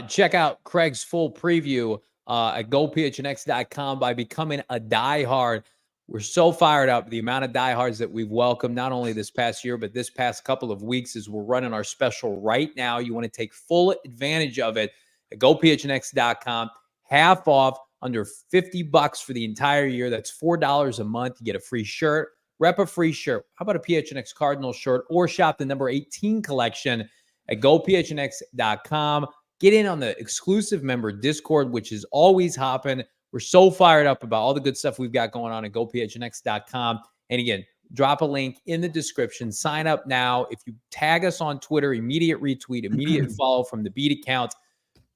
Check out Craig's full preview at gophnx.com by becoming a diehard. We're so fired up. The amount of diehards that we've welcomed, not only this past year, but this past couple of weeks, as we're running our special right now. You want to take full advantage of it at gophnx.com. Half off, under $50 for the entire year. That's $4 a month. You get a free shirt, rep a free shirt. How about a PHNX Cardinals shirt, or shop the number 18 collection at gophnx.com. Get in on the exclusive member Discord, which is always hopping. We're so fired up about all the good stuff we've got going on at gophnx.com. And again, drop a link in the description. Sign up now. If you tag us on Twitter, immediate retweet, immediate follow from the beat account.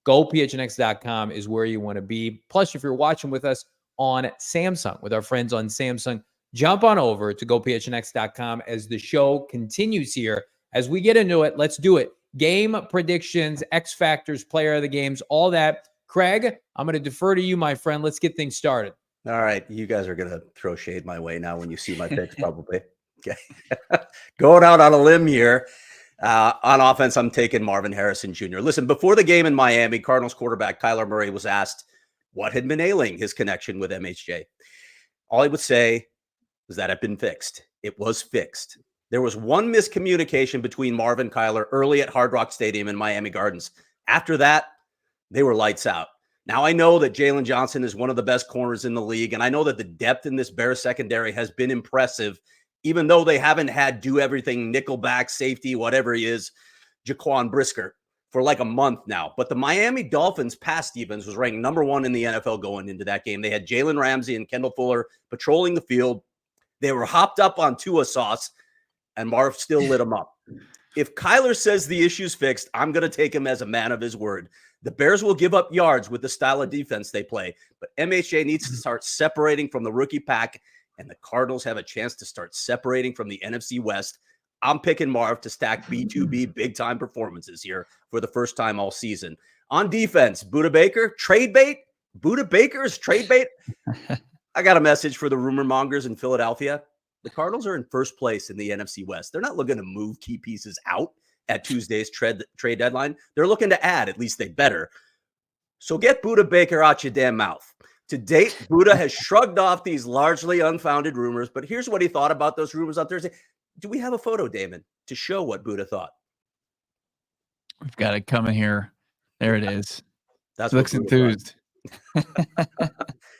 GoPHNX.com is where you want to be. Plus, if you're watching with us on Samsung, with our friends on Samsung, jump on over to GoPHNX.com as the show continues here. As we get into it, let's do it. Game predictions, X factors, player of the games, all that. Craig, I'm going to defer to you, my friend. Let's get things started. All right. You guys are going to throw shade my way now when you see my picks, probably. Okay. Going out on a limb here. On offense, I'm taking Marvin Harrison Jr. Listen, before the game in Miami, Cardinals quarterback Kyler Murray was asked what had been ailing his connection with MHJ. All he would say was that it had been fixed. It was fixed. There was one miscommunication between Marvin and Kyler early at Hard Rock Stadium in Miami Gardens. After that, they were lights out. Now, I know that Jalen Johnson is one of the best corners in the league, and I know that the depth in this Bears secondary has been impressive, even though they haven't had do everything, nickelback, safety, whatever he is, Jaquan Brisker, for like a month now. But the Miami Dolphins pass defense was ranked number 1 in the NFL going into that game. They had Jalen Ramsey and Kendall Fuller patrolling the field. They were hopped up on Tua sauce, and Marv still lit them up. If Kyler says the issue's fixed, I'm going to take him as a man of his word. The Bears will give up yards with the style of defense they play, but MHJ needs to start separating from the rookie pack, and the Cardinals have a chance to start separating from the NFC West. I'm picking Marv to stack B2B big-time performances here for the first time all season. On defense, Budda Baker, trade bait? Budda Baker's trade bait? I got a message for the rumor mongers in Philadelphia. The Cardinals are in first place in the NFC West. They're not looking to move key pieces out at Tuesday's trade deadline. They're looking to add, at least they better. So get Budda Baker out your damn mouth. To date, Budda has shrugged off these largely unfounded rumors, but here's what he thought about those rumors on Thursday. Do we have a photo, Damon, to show what Budda thought? We've got it coming here. There it is. That's looks enthused.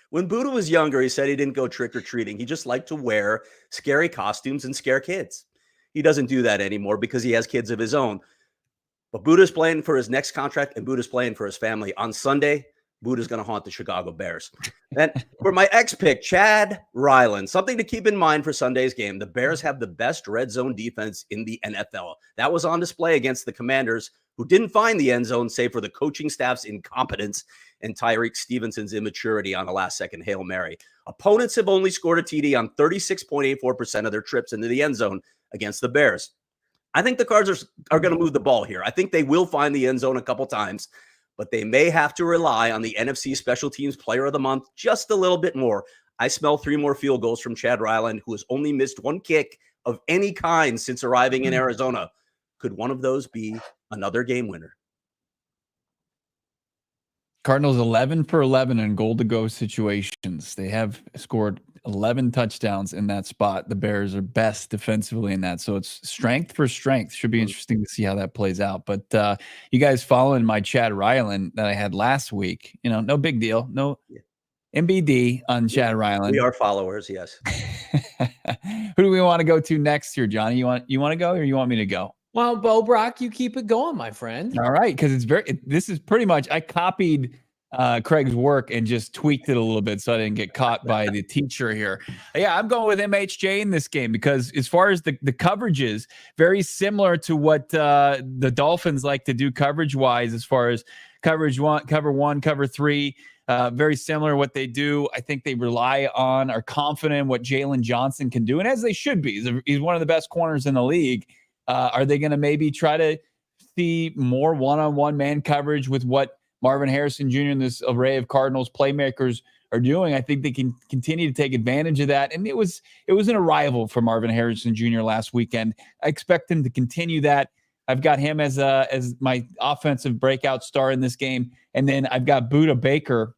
When Budda was younger, he said he didn't go trick-or-treating. He just liked to wear scary costumes and scare kids. He doesn't do that anymore because he has kids of his own. But Budda's playing for his next contract, and Budda's playing for his family. On Sunday, Budda's going to haunt the Chicago Bears. And for my ex-pick, Chad Ryland, something to keep in mind for Sunday's game. The Bears have the best red zone defense in the NFL. That was on display against the Commanders, who didn't find the end zone save for the coaching staff's incompetence and Tyreek Stevenson's immaturity on a last-second Hail Mary. Opponents have only scored a TD on 36.84% of their trips into the end zone against the Bears. I think the Cards are going to move the ball here. I think they will find the end zone a couple times, but they may have to rely on the NFC Special Teams Player of the Month just a little bit more. I smell 3 more field goals from Chad Ryland, who has only missed 1 kick of any kind since arriving in Arizona. Could one of those be another game winner? Cardinals 11 for 11 in goal to go situations. They have scored 11 touchdowns in that spot. The Bears are best defensively in that. So it's strength for strength. Should be interesting to see how that plays out. But you guys following my Chad Ryland that I had last week, no big deal. No MBD on Chad Ryland. We are followers, yes. Who do we want to go to next here, Johnny? You want to go or you want me to go? Well, Bo Brock, you keep it going, my friend. All right, because this is pretty much, I copied Craig's work and just tweaked it a little bit so I didn't get caught by the teacher here. Yeah, I'm going with MHJ in this game because as far as the coverage is, very similar to what the Dolphins like to do coverage-wise as far as cover one, cover 3. Very similar what they do. I think they rely on, are confident in what Jalen Johnson can do, and as they should be. He's one of the best corners in the league. Are they going to maybe try to see more one-on-one man coverage with what Marvin Harrison Jr. and this array of Cardinals playmakers are doing? I think they can continue to take advantage of that. And it was an arrival for Marvin Harrison Jr. last weekend. I expect him to continue that. I've got him as my offensive breakout star in this game. And then I've got Budda Baker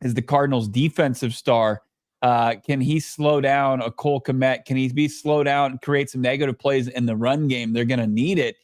as the Cardinals defensive star. Can he slow down a Cole Kmet? Can he be slow down and create some negative plays in the run game? They're going to need it.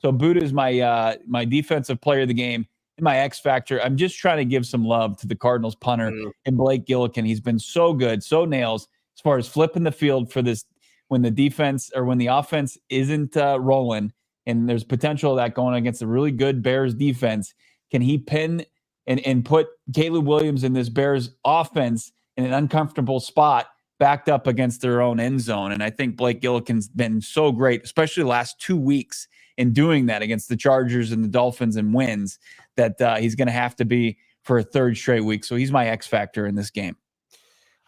So Budda is my defensive player of the game and my X factor. I'm just trying to give some love to the Cardinals punter and Blake Gillikin. He's been so good, so nails as far as flipping the field for this when the defense or when the offense isn't rolling and there's potential of that going against a really good Bears defense. Can he pin and put Caleb Williams in this Bears offense in an uncomfortable spot backed up against their own end zone? And I think Blake Gillikin's been so great, especially the last 2 weeks in doing that against the Chargers and the Dolphins and wins, that he's going to have to be for a 3rd straight week. So he's my X factor in this game.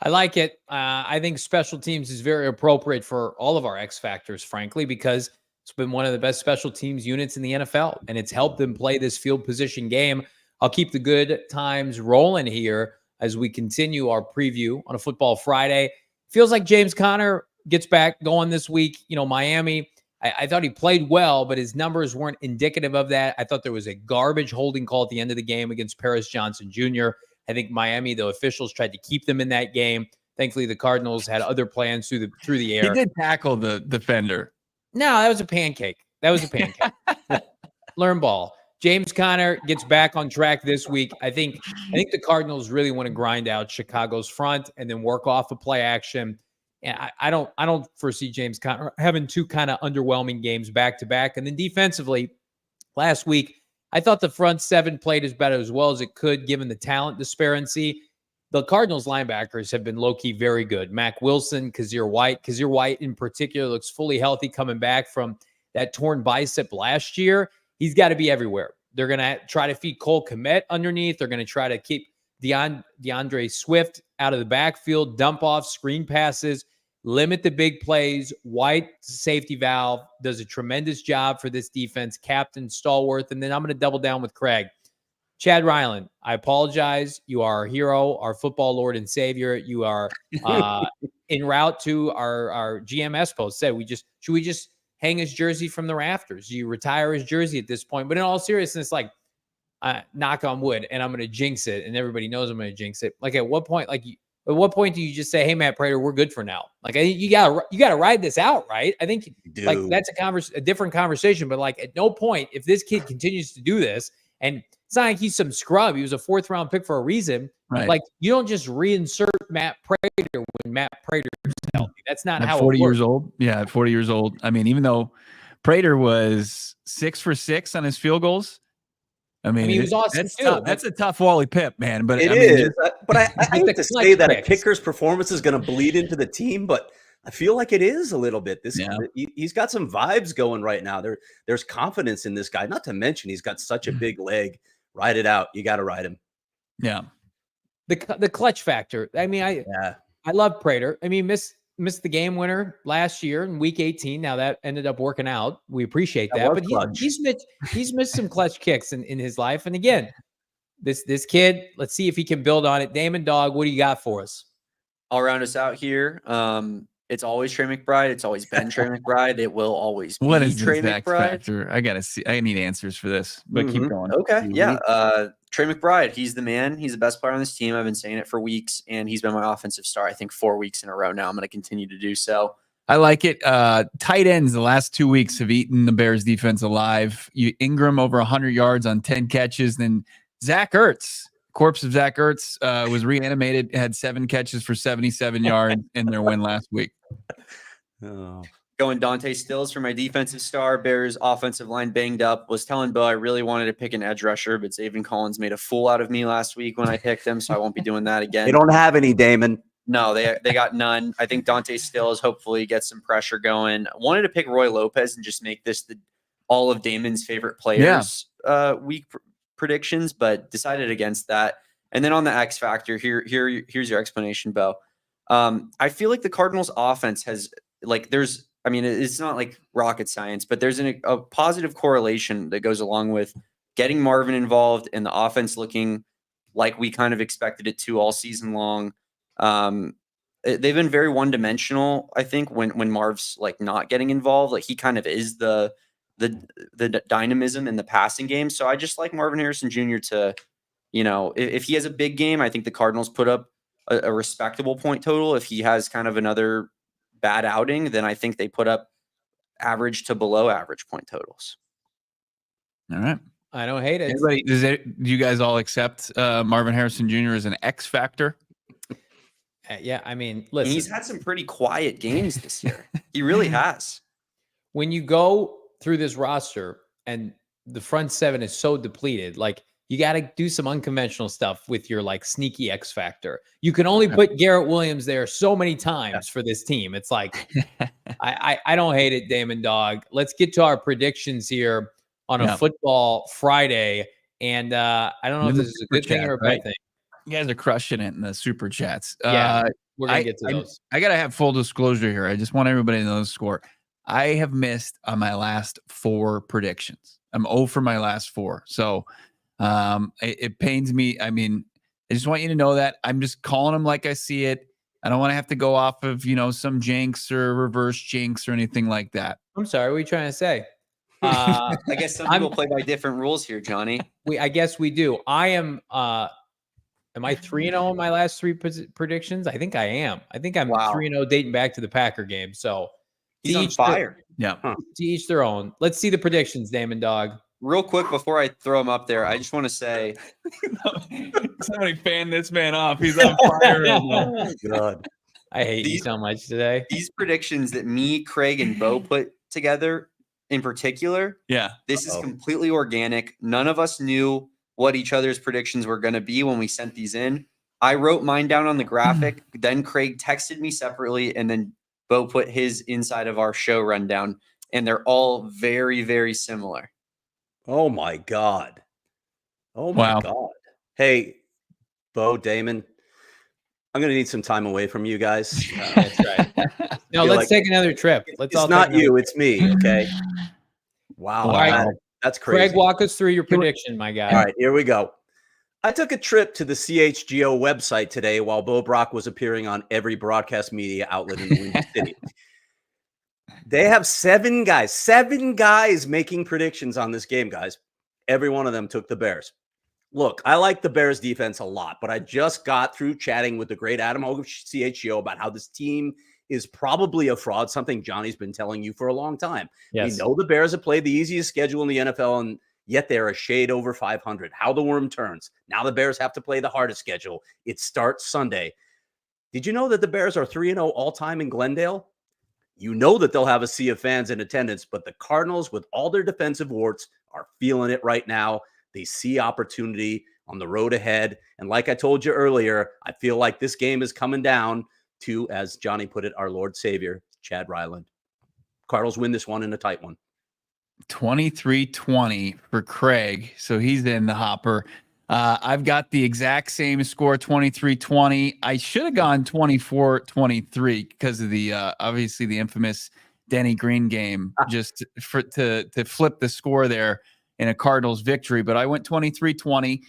I like it. I think special teams is very appropriate for all of our X factors, frankly, because it's been one of the best special teams units in the NFL, and it's helped them play this field position game. I'll keep the good times rolling here as we continue our preview on a Football Friday. Feels like James Conner gets back going this week. Miami, I thought he played well, but his numbers weren't indicative of that. I thought there was a garbage holding call at the end of the game against Paris Johnson Jr. I think Miami, the officials tried to keep them in that game. Thankfully, the Cardinals had other plans through the air. He did tackle the defender. No, that was a pancake. Learn ball. James Conner gets back on track this week. I think the Cardinals really want to grind out Chicago's front and then work off a play action. And I don't foresee James Conner having 2 kind of underwhelming games back to back. And then defensively, last week, I thought the front 7 played as better as well as it could, given the talent disparity. The Cardinals linebackers have been low-key very good. Mac Wilson, Kazir White. Kazir White in particular looks fully healthy coming back from that torn bicep last year. He's got to be everywhere. They're going to try to feed Cole Kmet underneath. They're going to try to keep DeAndre Swift out of the backfield, dump off screen passes, limit the big plays. White, safety valve, does a tremendous job for this defense. Captain stalwart. And then I'm going to double down with Craig. Chad Ryland, I apologize. You are our hero, our football Lord and Savior. You are en route to our GMS post. Said should we just hang his jersey from the rafters? Do you retire his jersey at this point? But in all seriousness, knock on wood, and I'm going to jinx it, and everybody knows I'm going to jinx it. At what point do you just say, "Hey, Matt Prater, we're good for now"? You gotta ride this out, right? I think that's a different conversation. But at no point, if this kid continues to do this, and it's not like he's some scrub. He was a 4th round pick for a reason. Right. You don't just reinsert Matt Prater when Matt Prater is healthy. That's not how 40 it works. years old. Yeah, at 40 years old. I mean, even though Prater was 6 for 6 on his field goals. He was awesome too. That's a tough Wally Pip, man. But it is. But I hate to say that a kicker's performance is going to bleed into the team, but I feel like it is a little bit. He's got some vibes going right now. There's confidence in this guy. Not to mention he's got such a big leg. Ride it out. You got to ride him. Yeah. The clutch factor. I love Prater. Missed the game winner last year in week 18. Now that ended up working out. We appreciate that. But he's missed some clutch kicks in his life. And again, this kid, let's see if he can build on it. Damon, Dawg, what do you got for us? I'll round us out here. It's always Trey McBride. It's always been Trey McBride. It will always be What is Trey this X McBride. factor? I gotta see. I need answers for this, but keep going. Okay, yeah. Trey McBride, he's the man. He's the best player on this team. I've been saying it for weeks, and he's been my offensive star, I think, 4 weeks in a row now. I'm going to continue to do so. I like it. Tight ends the last 2 weeks have eaten the Bears defense alive. Ingram over 100 yards on 10 catches. Then Zach Ertz, corpse of Zach Ertz, was reanimated, had 7 catches for 77 yards in their win last week. Oh. Going Dante Stills for my defensive star. Bears offensive line banged up. Was telling Bo I really wanted to pick an edge rusher, but Zaven Collins made a fool out of me last week when I picked him, so I won't be doing that again. They don't have any, Damon. No, they got none. I think Dante Stills hopefully gets some pressure going. Wanted to pick Roy Lopez and just make this all of Damon's favorite players week predictions, but decided against that. And then on the X factor, here's your explanation, Bo. I feel like the Cardinals offense has it's not like rocket science, but there's a positive correlation that goes along with getting Marvin involved and the offense looking like we kind of expected it to all season long. They've been very one-dimensional, I think, when Marv's like not getting involved. Like he kind of is the dynamism in the passing game. So I just like Marvin Harrison Jr. to, if he has a big game, I think the Cardinals put up a respectable point total. If he has kind of another bad outing, then I think they put up average to below average point totals. All right. I don't hate it. Do you guys all accept Marvin Harrison Jr. as an X factor? Yeah, I mean, listen. He's had some pretty quiet games this year. He really has. When you go through this roster and the front seven is so depleted, like you got to do some unconventional stuff with your like sneaky X factor. You can only put Garrett Williams there so many times for this team. It's like, I don't hate it, Damon Dawg. Let's get to our predictions here on a football Friday. And I don't know if this is a good thing or a bad thing. You guys are crushing it in the super chats. Yeah, we're going to get to those. I got to have full disclosure here. I just want everybody to know the score. I have missed on my last 4 predictions. I'm 0 for my last 4. So it pains me. I mean, I just want you to know that I'm just calling them like I see it. I don't want to have to go off of, some jinx or reverse jinx or anything like that. I'm sorry. What are you trying to say? I guess some people play by different rules here, Johnny. I guess we do. I am I 3-0 in my last 3 predictions? I think I am. I think I'm 3-0 dating back to the Packer game. So he's on fire. To each their own. Let's see the predictions, Damon Dawg. Real quick before I throw him up there, I just want to say somebody fan this man off. He's on fire right now. God. I hate you so much today. These predictions that me, Craig, and Bo put together in particular, this is completely organic. None of us knew what each other's predictions were going to be when we sent these in. I wrote mine down on the graphic. Then Craig texted me separately, and then Bo put his inside of our show rundown, and they're all very, very similar. Oh my God. Oh my God. Hey, Bo, Damon, I'm going to need some time away from you guys. That's right. No, let's take another trip. It's not you, it's me. Okay. Wow. All right. That's crazy. Craig, walk us through your prediction, my guy. All right, here we go. I took a trip to the CHGO website today while Bo Brack was appearing on every broadcast media outlet in the Windy City. They have 7 guys making predictions on this game, guys. Every one of them took the Bears. Look, I like the Bears defense a lot, but I just got through chatting with the great Adam Hogue of CHGO about how this team is probably a fraud, something Johnny's been telling you for a long time. Yes. We know the Bears have played the easiest schedule in the NFL, and yet they're a shade over 500. How the worm turns. Now the Bears have to play the hardest schedule. It starts Sunday. Did you know that the Bears are 3-0 all-time in Glendale? You know that they'll have a sea of fans in attendance, but the Cardinals, with all their defensive warts, are feeling it right now. They see opportunity on the road ahead. And like I told you earlier, I feel like this game is coming down to, as Johnny put it, our Lord Savior, Chad Ryland. Cardinals win this one in a tight one. 23-20 for Craig. So he's in the hopper. I've got the exact same score, 23-20. I should have gone 24-23 because of the obviously the infamous Denny Green game, just to flip the score there in a Cardinals victory. But I went 23-20.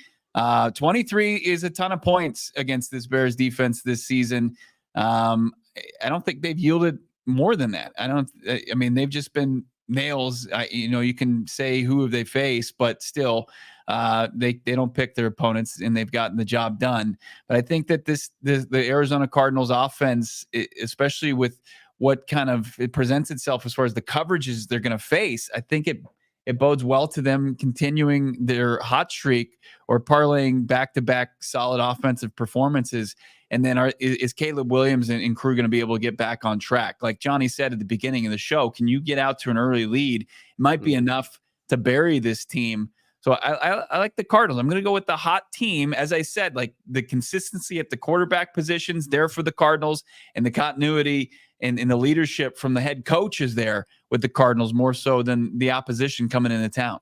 23 is a ton of points against this Bears defense this season. I don't think they've yielded more than that. I mean, they've just been nails. You can say who have they faced, but still, they don't pick their opponents, and they've gotten the job done. But I think that the Arizona Cardinals offense, especially with what kind of it presents itself as far as the coverages they're going to face, I think it bodes well to them continuing their hot streak or parlaying back-to-back solid offensive performances. And then is Caleb Williams and crew going to be able to get back on track? Like Johnny said at the beginning of the show, can you get out to an early lead? It might be enough to bury this team. So I like the Cardinals. I'm going to go with the hot team. As I said, like the consistency at the quarterback positions there for the Cardinals, and the continuity and the leadership from the head coach is there with the Cardinals more so than the opposition coming into town.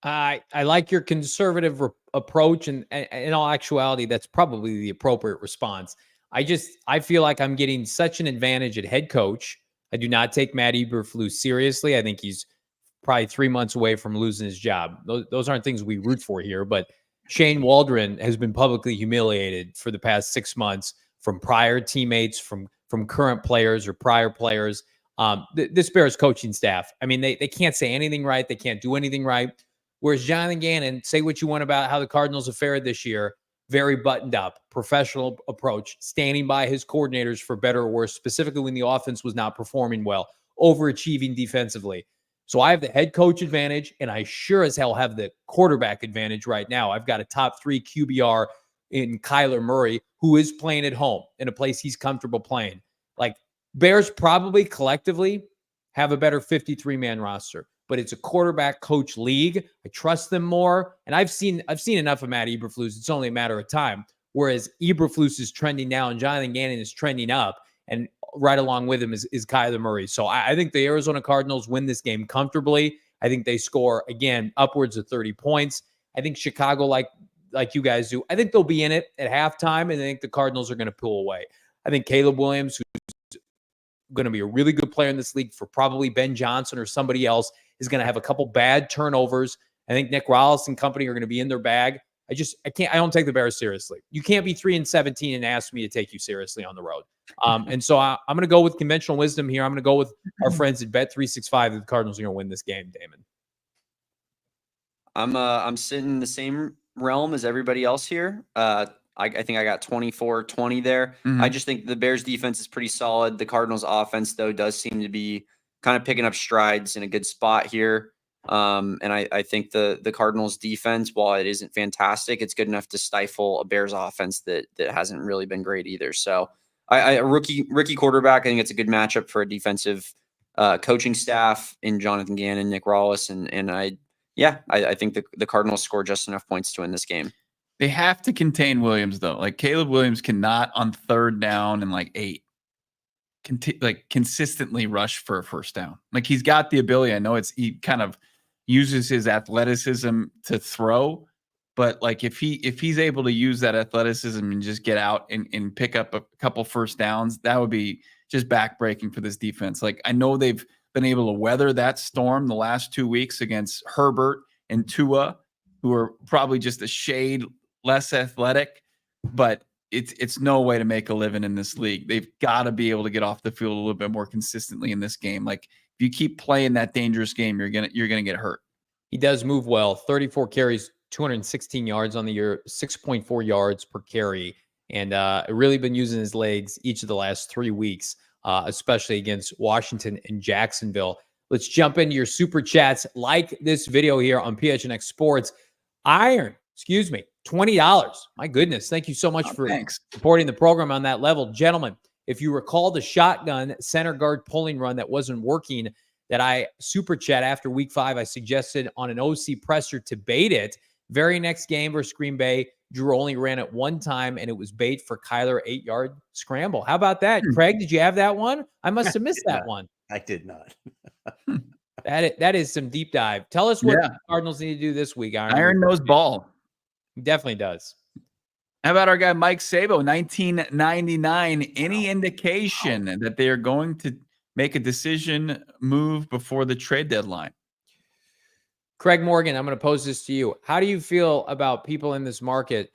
I like your conservative approach, and in all actuality, that's probably the appropriate response. I feel like I'm getting such an advantage at head coach. I do not take Matt Eberflus seriously. I think he's probably 3 months away from losing his job. Those aren't things we root for here, but Shane Waldron has been publicly humiliated for the past 6 months from prior teammates, from current players or prior players. This Bears coaching staff, I mean, they can't say anything right. They can't do anything right. Whereas Jonathan Gannon, say what you want about how the Cardinals have fared this year, very buttoned up, professional approach, standing by his coordinators for better or worse, specifically when the offense was not performing well, overachieving defensively. So I have the head coach advantage, and I sure as hell have the quarterback advantage right now. I've got a top 3 QBR in Kyler Murray, who is playing at home in a place he's comfortable playing. Like, Bears probably collectively have a better 53-man roster, but it's a quarterback coach league. I trust them more. And I've seen enough of Matt Eberflus. It's only a matter of time. Whereas Eberflus is trending down, Jonathan Gannon is trending up, and right along with him is Kyler Murray. So I think the Arizona Cardinals win this game comfortably. I think they score, again, upwards of 30 points. I think Chicago, like you guys do, I think they'll be in it at halftime, and I think the Cardinals are going to pull away. I think Caleb Williams, who's going to be a really good player in this league for probably Ben Johnson or somebody else, is going to have a couple bad turnovers. I think Nick Rallis and company are going to be in their bag. I don't take the Bears seriously. You can't be 3-17 and ask me to take you seriously on the road. And so I'm going to go with conventional wisdom here. I'm going to go with our friends at Bet365 that the Cardinals are going to win this game, Damon. I'm sitting in the same realm as everybody else here. I think I got 24-20 there. Mm-hmm. I just think the Bears defense is pretty solid. The Cardinals offense, though, does seem to be kind of picking up strides in a good spot here. And I think the Cardinals defense, while it isn't fantastic, it's good enough to stifle a Bears offense that hasn't really been great either. So a rookie quarterback, I think it's a good matchup for a defensive coaching staff in Jonathan Gannon, Nick Rallis. And I think the Cardinals score just enough points to win this game. They have to contain Williams, though. Like, Caleb Williams cannot, on 3rd down and 8, consistently rush for a first down. Like, he's got the ability. I know he kind of uses his athleticism to throw, but like if he's able to use that athleticism and just get out and pick up a couple first downs, that would be just backbreaking for this defense. Like, I know they've been able to weather that storm the last 2 weeks against Herbert and Tua, who are probably just a shade less athletic, but it's no way to make a living in this league. They've got to be able to get off the field a little bit more consistently in this game. Like, if you keep playing that dangerous game, you're gonna get hurt. He does move well. 34 carries, 216 yards on the year, 6.4 yards per carry, and really been using his legs each of the last 3 weeks, especially against Washington and Jacksonville. Let's jump into your super chats. Like this video here on PHNX Sports. Iron, $20. My goodness. Thank you so much for supporting the program on that level. Gentlemen, if you recall the shotgun center guard pulling run that wasn't working, that I super chat after week 5, I suggested on an OC presser to bait it. Very next game versus Green Bay, Drew only ran it one time, and it was bait for Kyler 8-yard scramble. How about that? Craig, did you have that one? I must have missed that one. I did not. That is some deep dive. Tell us what the Cardinals need to do this week, Iron. Iron knows ball. He definitely does. How about our guy Mike Sabo, 1999? Any indication that they are going to make a decision move before the trade deadline? Craig Morgan, I'm going to pose this to you. How do you feel about people in this market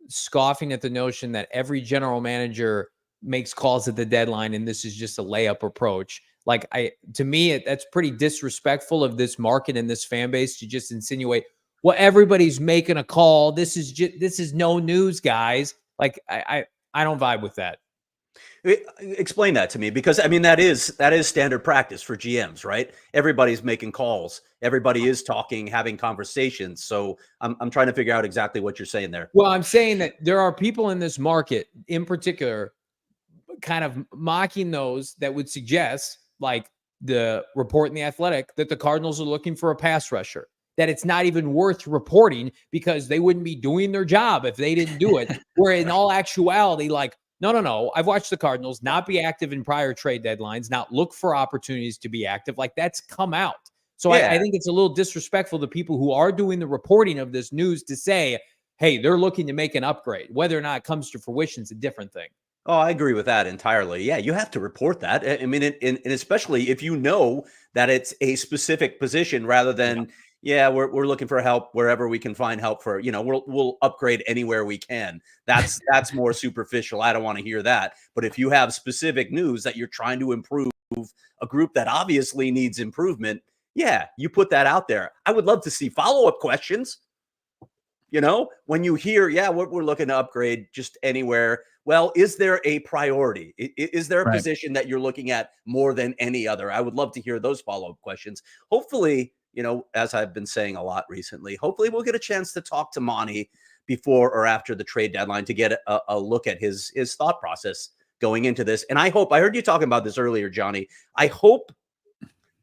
scoffing at the notion that every general manager makes calls at the deadline, and this is just a layup approach. Like to me, that's pretty disrespectful of this market and this fan base to just insinuate, well, everybody's making a call. This is no news, guys. Like I don't vibe with that. Explain that to me, because I mean that is standard practice for GMs, right? Everybody's making calls, everybody is talking, having conversations. So I'm trying to figure out exactly what you're saying there. Well, I'm saying that there are people in this market, in particular, kind of mocking those that would suggest, like the report in The Athletic, that the Cardinals are looking for a pass rusher. That it's not even worth reporting because they wouldn't be doing their job if they didn't do it. Where in all actuality, like, no. I've watched the Cardinals not be active in prior trade deadlines, not look for opportunities to be active. Like, that's come out. So yeah. I think it's a little disrespectful to people who are doing the reporting of this news to say, hey, they're looking to make an upgrade. Whether or not it comes to fruition is a different thing. Oh, I agree with that entirely. Yeah, you have to report that. I mean, and especially if you know that it's a specific position rather than, we're looking for help wherever we can find help for, we'll upgrade anywhere we can. That's more superficial. I don't want to hear that. But if you have specific news that you're trying to improve a group that obviously needs improvement, you put that out there. I would love to see follow-up questions. When you hear, we're looking to upgrade just anywhere. Well, is there a priority? Is there a position that you're looking at more than any other? I would love to hear those follow-up questions. Hopefully, as I've been saying a lot recently, hopefully we'll get a chance to talk to Monti before or after the trade deadline to get a look at his thought process going into this. And I heard you talking about this earlier, Johnny. I hope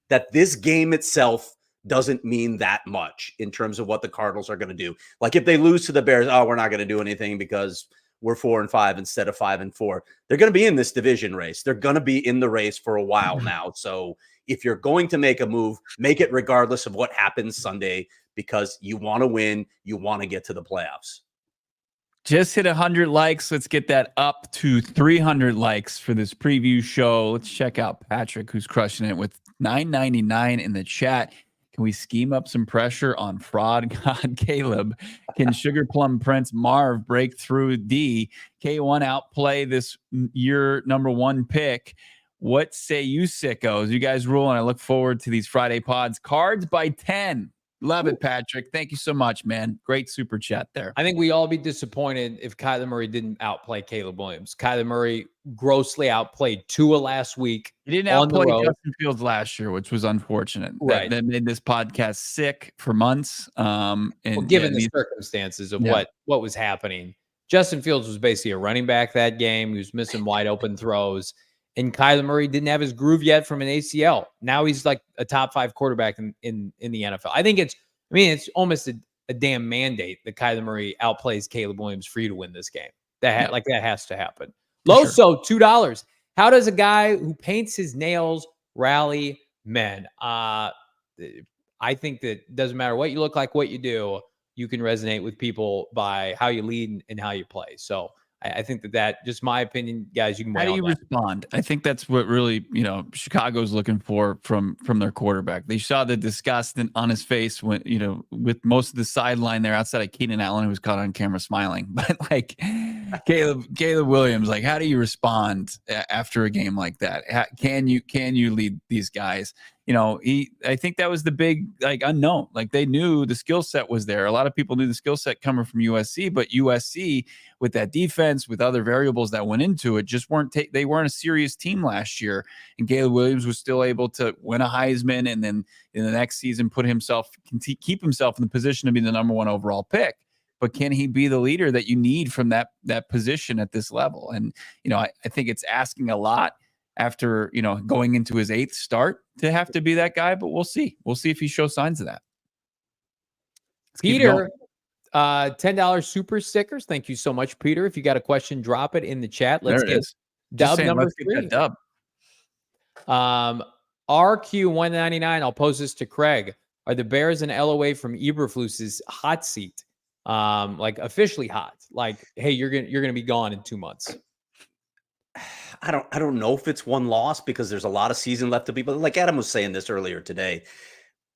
that this game itself doesn't mean that much in terms of what the Cardinals are going to do. Like if they lose to the Bears, we're not going to do anything because we're 4-5 instead of 5-4. They're going to be in this division race. They're going to be in the race for a while now. So if you're going to make a move, make it regardless of what happens Sunday, because you want to win. You want to get to the playoffs. Just hit 100 likes. Let's get that up to 300 likes for this preview show. Let's check out Patrick, who's crushing it with $9.99 in the chat. Can we scheme up some pressure on fraud god Caleb? Can Sugar Plum Prince Marv break through D? K1 outplay this year #1 pick? What say you, sickos? You guys rule, and I look forward to these Friday pods. Cards by 10. Love it, Patrick. Thank you so much, man. Great super chat there. I think we all be disappointed if Kyler Murray didn't outplay Caleb Williams. Kyler Murray grossly outplayed Tua last week. He didn't outplay Justin Fields last year, which was unfortunate. Right. That made this podcast sick for months. Given the circumstances of what was happening, Justin Fields was basically a running back that game. He was missing wide open throws. And Kyler Murray didn't have his groove yet from an ACL. Now he's like a top 5 quarterback in the NFL. I think it's almost a damn mandate that Kyler Murray outplays Caleb Williams for you to win this game. That has to happen. Loso, $2. How does a guy who paints his nails rally men? I think that doesn't matter what you look like, what you do, you can resonate with people by how you lead and how you play. So I think that just my opinion, guys. You can. How do you respond? I think that's what really Chicago's looking for from their quarterback. They saw the disgust on his face when with most of the sideline there outside of Keenan Allen, who was caught on camera smiling. But like Caleb Williams, like how do you respond after a game like that? Can you lead these guys? I think that was the big unknown. Like they knew the skill set was there. A lot of people knew the skill set coming from USC, but USC with that defense, with other variables that went into it, just they weren't a serious team last year. And Caleb Williams was still able to win a Heisman, and then in the next season keep himself in the position to be the #1 overall pick. But can he be the leader that you need from that position at this level? And I think it's asking a lot after going into his 8th start to have to be that guy, but we'll see if he shows signs of that. Peter, $10 super stickers. Thank you so much, Peter. If you got a question, drop it in the chat. Let's get dub number 3. Dub. RQ199. I'll pose this to Craig. Are the Bears an LOA from Eberflus's hot seat? Officially hot. Like, hey, you're gonna be gone in 2 months. I don't know if it's one loss because there's a lot of season left to be, but like Adam was saying this earlier today,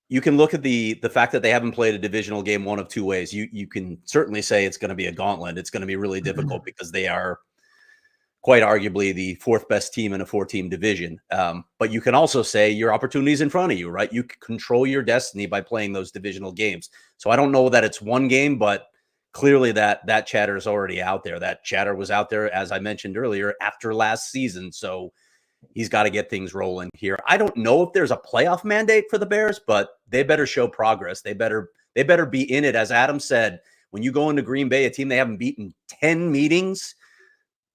you can look at the fact that they haven't played a divisional game one of two ways. You can certainly say it's going to be a gauntlet. It's going to be really difficult because they are quite arguably the fourth best team in a 4-team division. But you can also say your opportunity is in front of you, right? You can control your destiny by playing those divisional games. So I don't know that it's one game, but clearly that chatter is already out there. That chatter was out there, as I mentioned earlier, after last season. So he's got to get things rolling here. I don't know if there's a playoff mandate for the Bears, but they better show progress. They better be in it. As Adam said, when you go into Green Bay, a team they haven't beaten 10 meetings,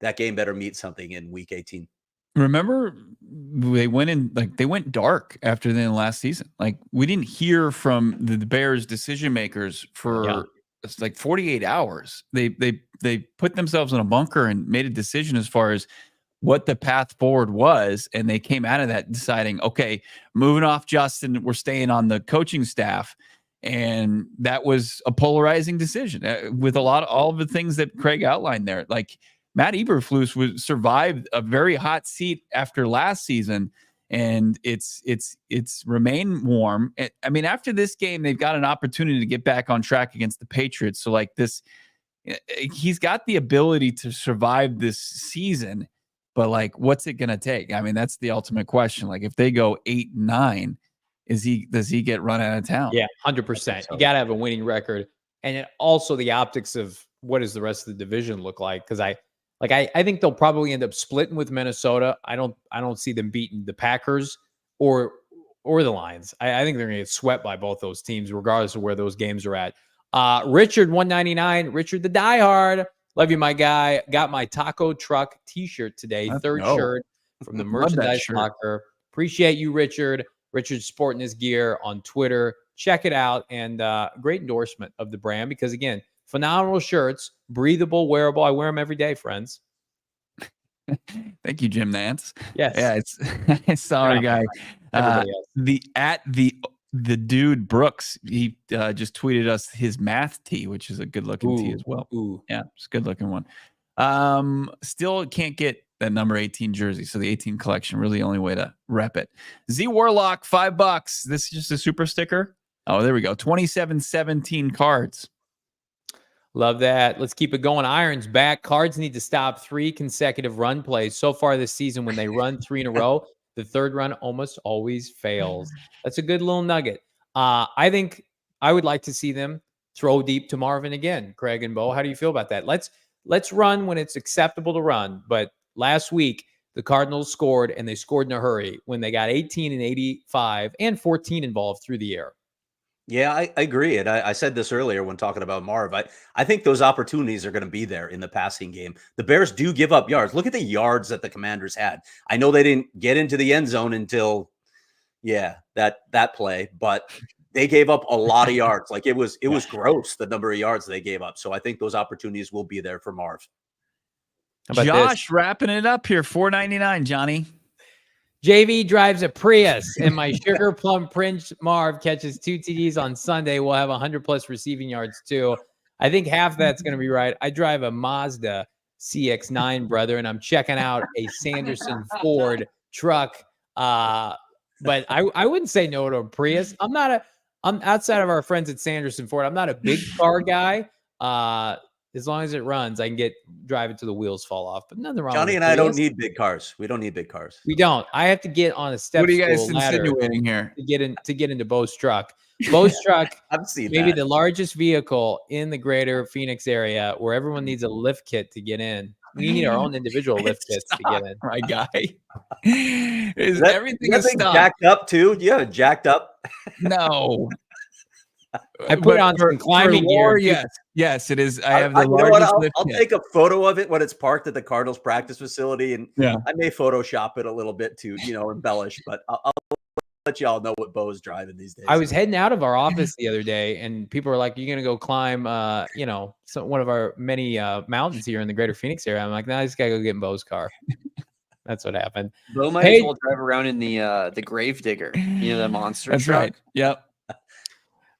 that game better meet something in week 18. Remember, they went dark after the last season. Like, we didn't hear from the Bears decision makers for it's like 48 hours. They put themselves in a bunker and made a decision as far as what the path forward was, and they came out of that deciding, okay, moving off Justin, we're staying on the coaching staff. And that was a polarizing decision with all of the things that Craig outlined there. Like, Matt Eberflus survived a very hot seat after last season, and it's remained warm. I mean, after this game, they've got an opportunity to get back on track against the Patriots. So, like, he's got the ability to survive this season, but, like, what's it going to take? I mean, that's the ultimate question. Like, if they go 8-9, does he get run out of town? Yeah, 100%. You got to have a winning record, and then also the optics of what does the rest of the division look like? Because I think they'll probably end up splitting with Minnesota. I don't see them beating the Packers or the Lions. I think they're going to get swept by both those teams, regardless of where those games are at. Richard 199, Richard the diehard. Love you, my guy. Got my taco truck T-shirt today. Third shirt from the merchandise locker. Appreciate you, Richard. Richard's sporting his gear on Twitter. Check it out. And great endorsement of the brand because, again, phenomenal shirts, breathable, wearable. I wear them every day, friends. Thank you, Jim Nance. Yes. Yeah, it's sorry, guy. The dude Brooks, he just tweeted us his math tee, which is a good looking tee as well. Yeah, it's a good looking one. Still can't get that number 18 jersey. So the 18 collection, really the only way to rep it. Z Warlock, $5. This is just a super sticker. Oh, there we go. 2717 cards. Love that. Let's keep it going. Iron's back. Cards need to stop 3 consecutive run plays. So far this season, when they run 3 in a row, the third run almost always fails. That's a good little nugget. I think I would like to see them throw deep to Marvin again. Craig and Bo, how do you feel about that? Let's run when it's acceptable to run. But last week, the Cardinals scored, and they scored in a hurry when they got 18 and 85 and 14 involved through the air. Yeah, I agree. And I said this earlier when talking about Marv. I think those opportunities are going to be there in the passing game. The Bears do give up yards. Look at the yards that the Commanders had. I know they didn't get into the end zone until, that play, but they gave up a lot of yards. Like it was gross, the number of yards they gave up. So I think those opportunities will be there for Marv. Josh wrapping it up here, $4.99, Johnny. JV drives a Prius, and my Sugar Plum Prince Marv catches 2 TDs on Sunday. We'll have 100+ receiving yards, too. I think half that's going to be right. I drive a Mazda CX-9, brother, and I'm checking out a Sanderson Ford truck. But I wouldn't say no to a Prius. I'm outside of our friends at Sanderson Ford. I'm not a big car guy. As long as it runs, I can drive it till the wheels fall off. But nothing wrong. Johnny and I don't need big cars. We don't need big cars. We don't. I have to get on a step. What are you guys insinuating here? To get into Bo's truck. Bo's truck. I've seen maybe the largest vehicle in the greater Phoenix area, where everyone needs a lift kit to get in. We need our own individual lift kits to get in. My guy. Everything is jacked up too? Do you have it jacked up? No. I put on some climbing gear. Yes, it is. I have the largest lift I'll kit. take a photo of it when it's parked at the Cardinals practice facility, and yeah, I may Photoshop it a little bit to embellish, but I'll let y'all know what Bo's driving these days. I was heading out of our office the other day, and people were like, "You're gonna go climb, one of our many mountains here in the greater Phoenix area." I'm like, "No, I just gotta go get in Bo's car." That's what happened. Bo might as well drive around in the Gravedigger, the monster That's truck. Right. Yep.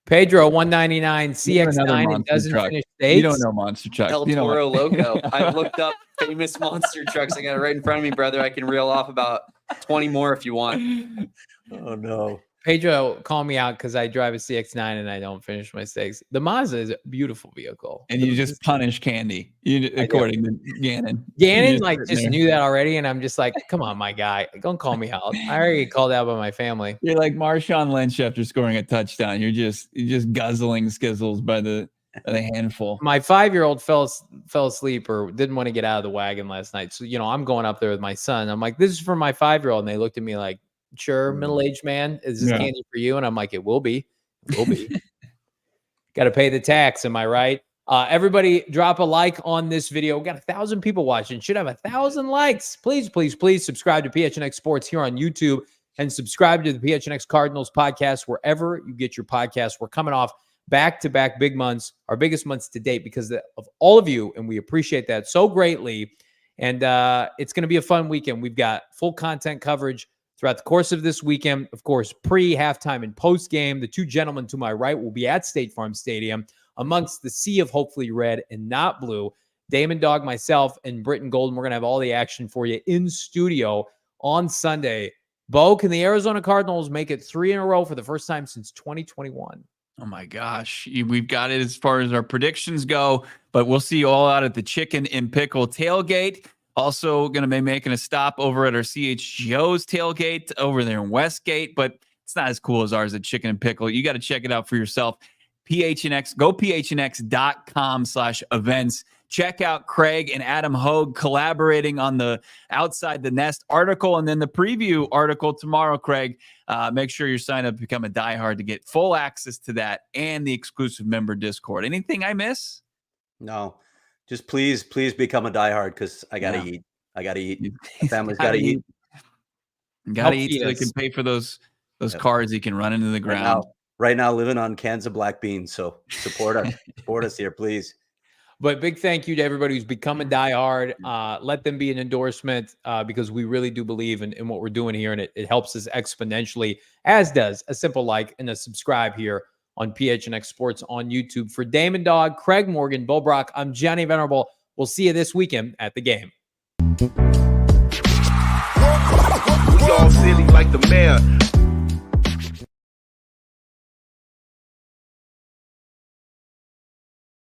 Pedro 199 CX9 and doesn't truck. finish states. You don't know monster truck. El Toro Loco. I looked up famous monster trucks. I got it right in front of me, brother. I can reel off about 20 more if you want. Oh no. Pedro, call me out because I drive a CX-9 and I don't finish my stakes. The Mazda is a beautiful vehicle. And you just punish Candy, according to Gannon. Gannon just knew that already, and I'm just like, come on, my guy, don't call me out. I already get called out by my family. You're like Marshawn Lynch after scoring a touchdown. You're just guzzling skizzles by the handful. My 5-year-old fell asleep or didn't want to get out of the wagon last night. So, I'm going up there with my son. I'm like, this is for my 5-year-old. And they looked at me like, sure, middle-aged man, is this candy for you? And I'm like, it will be. Got to pay the tax. Am I right? Everybody drop a like on this video. We got 1,000 people watching. Should have 1,000 likes. Please, please, please subscribe to PHNX Sports here on YouTube and subscribe to the PHNX Cardinals podcast wherever you get your podcasts. We're coming off back-to-back big months, our biggest months to date because of all of you, and we appreciate that so greatly. And it's going to be a fun weekend. We've got full content coverage throughout the course of this weekend. Of course, pre-halftime and post-game, the two gentlemen to my right will be at State Farm Stadium amongst the sea of hopefully red and not blue. Damon, Dawg, myself, and Britton Golden. We're going to have all the action for you in studio on Sunday. Bo, can the Arizona Cardinals make it 3 in a row for the first time since 2021? Oh my gosh. We've got it as far as our predictions go, but we'll see you all out at the Chicken and Pickle tailgate. Also going to be making a stop over at our CHGO's tailgate over there in Westgate, but it's not as cool as ours at Chicken and Pickle. You got to check it out for yourself. PHNX, go PHNX.com/events. Check out Craig and Adam Hogue collaborating on the Outside the Nest article and then the preview article tomorrow, Craig. Make sure you're signed up to become a diehard to get full access to that and the exclusive member Discord. Anything I miss? No, just please become a diehard because I got to eat. I got to eat. My family's got to eat. Got to eat so they can pay for those cars you can run into the ground. Right now, living on cans of black beans. So support us. Support us here, please. But big thank you to everybody who's become a diehard. Let them be an endorsement because we really do believe in what we're doing here, and it helps us exponentially, as does a simple like and a subscribe here on PHNX Sports on YouTube. For Damon, Dawg, Craig Morgan, Bo Brack, I'm Johnny Venerable. We'll see you this weekend at the game. We all silly like the mayor.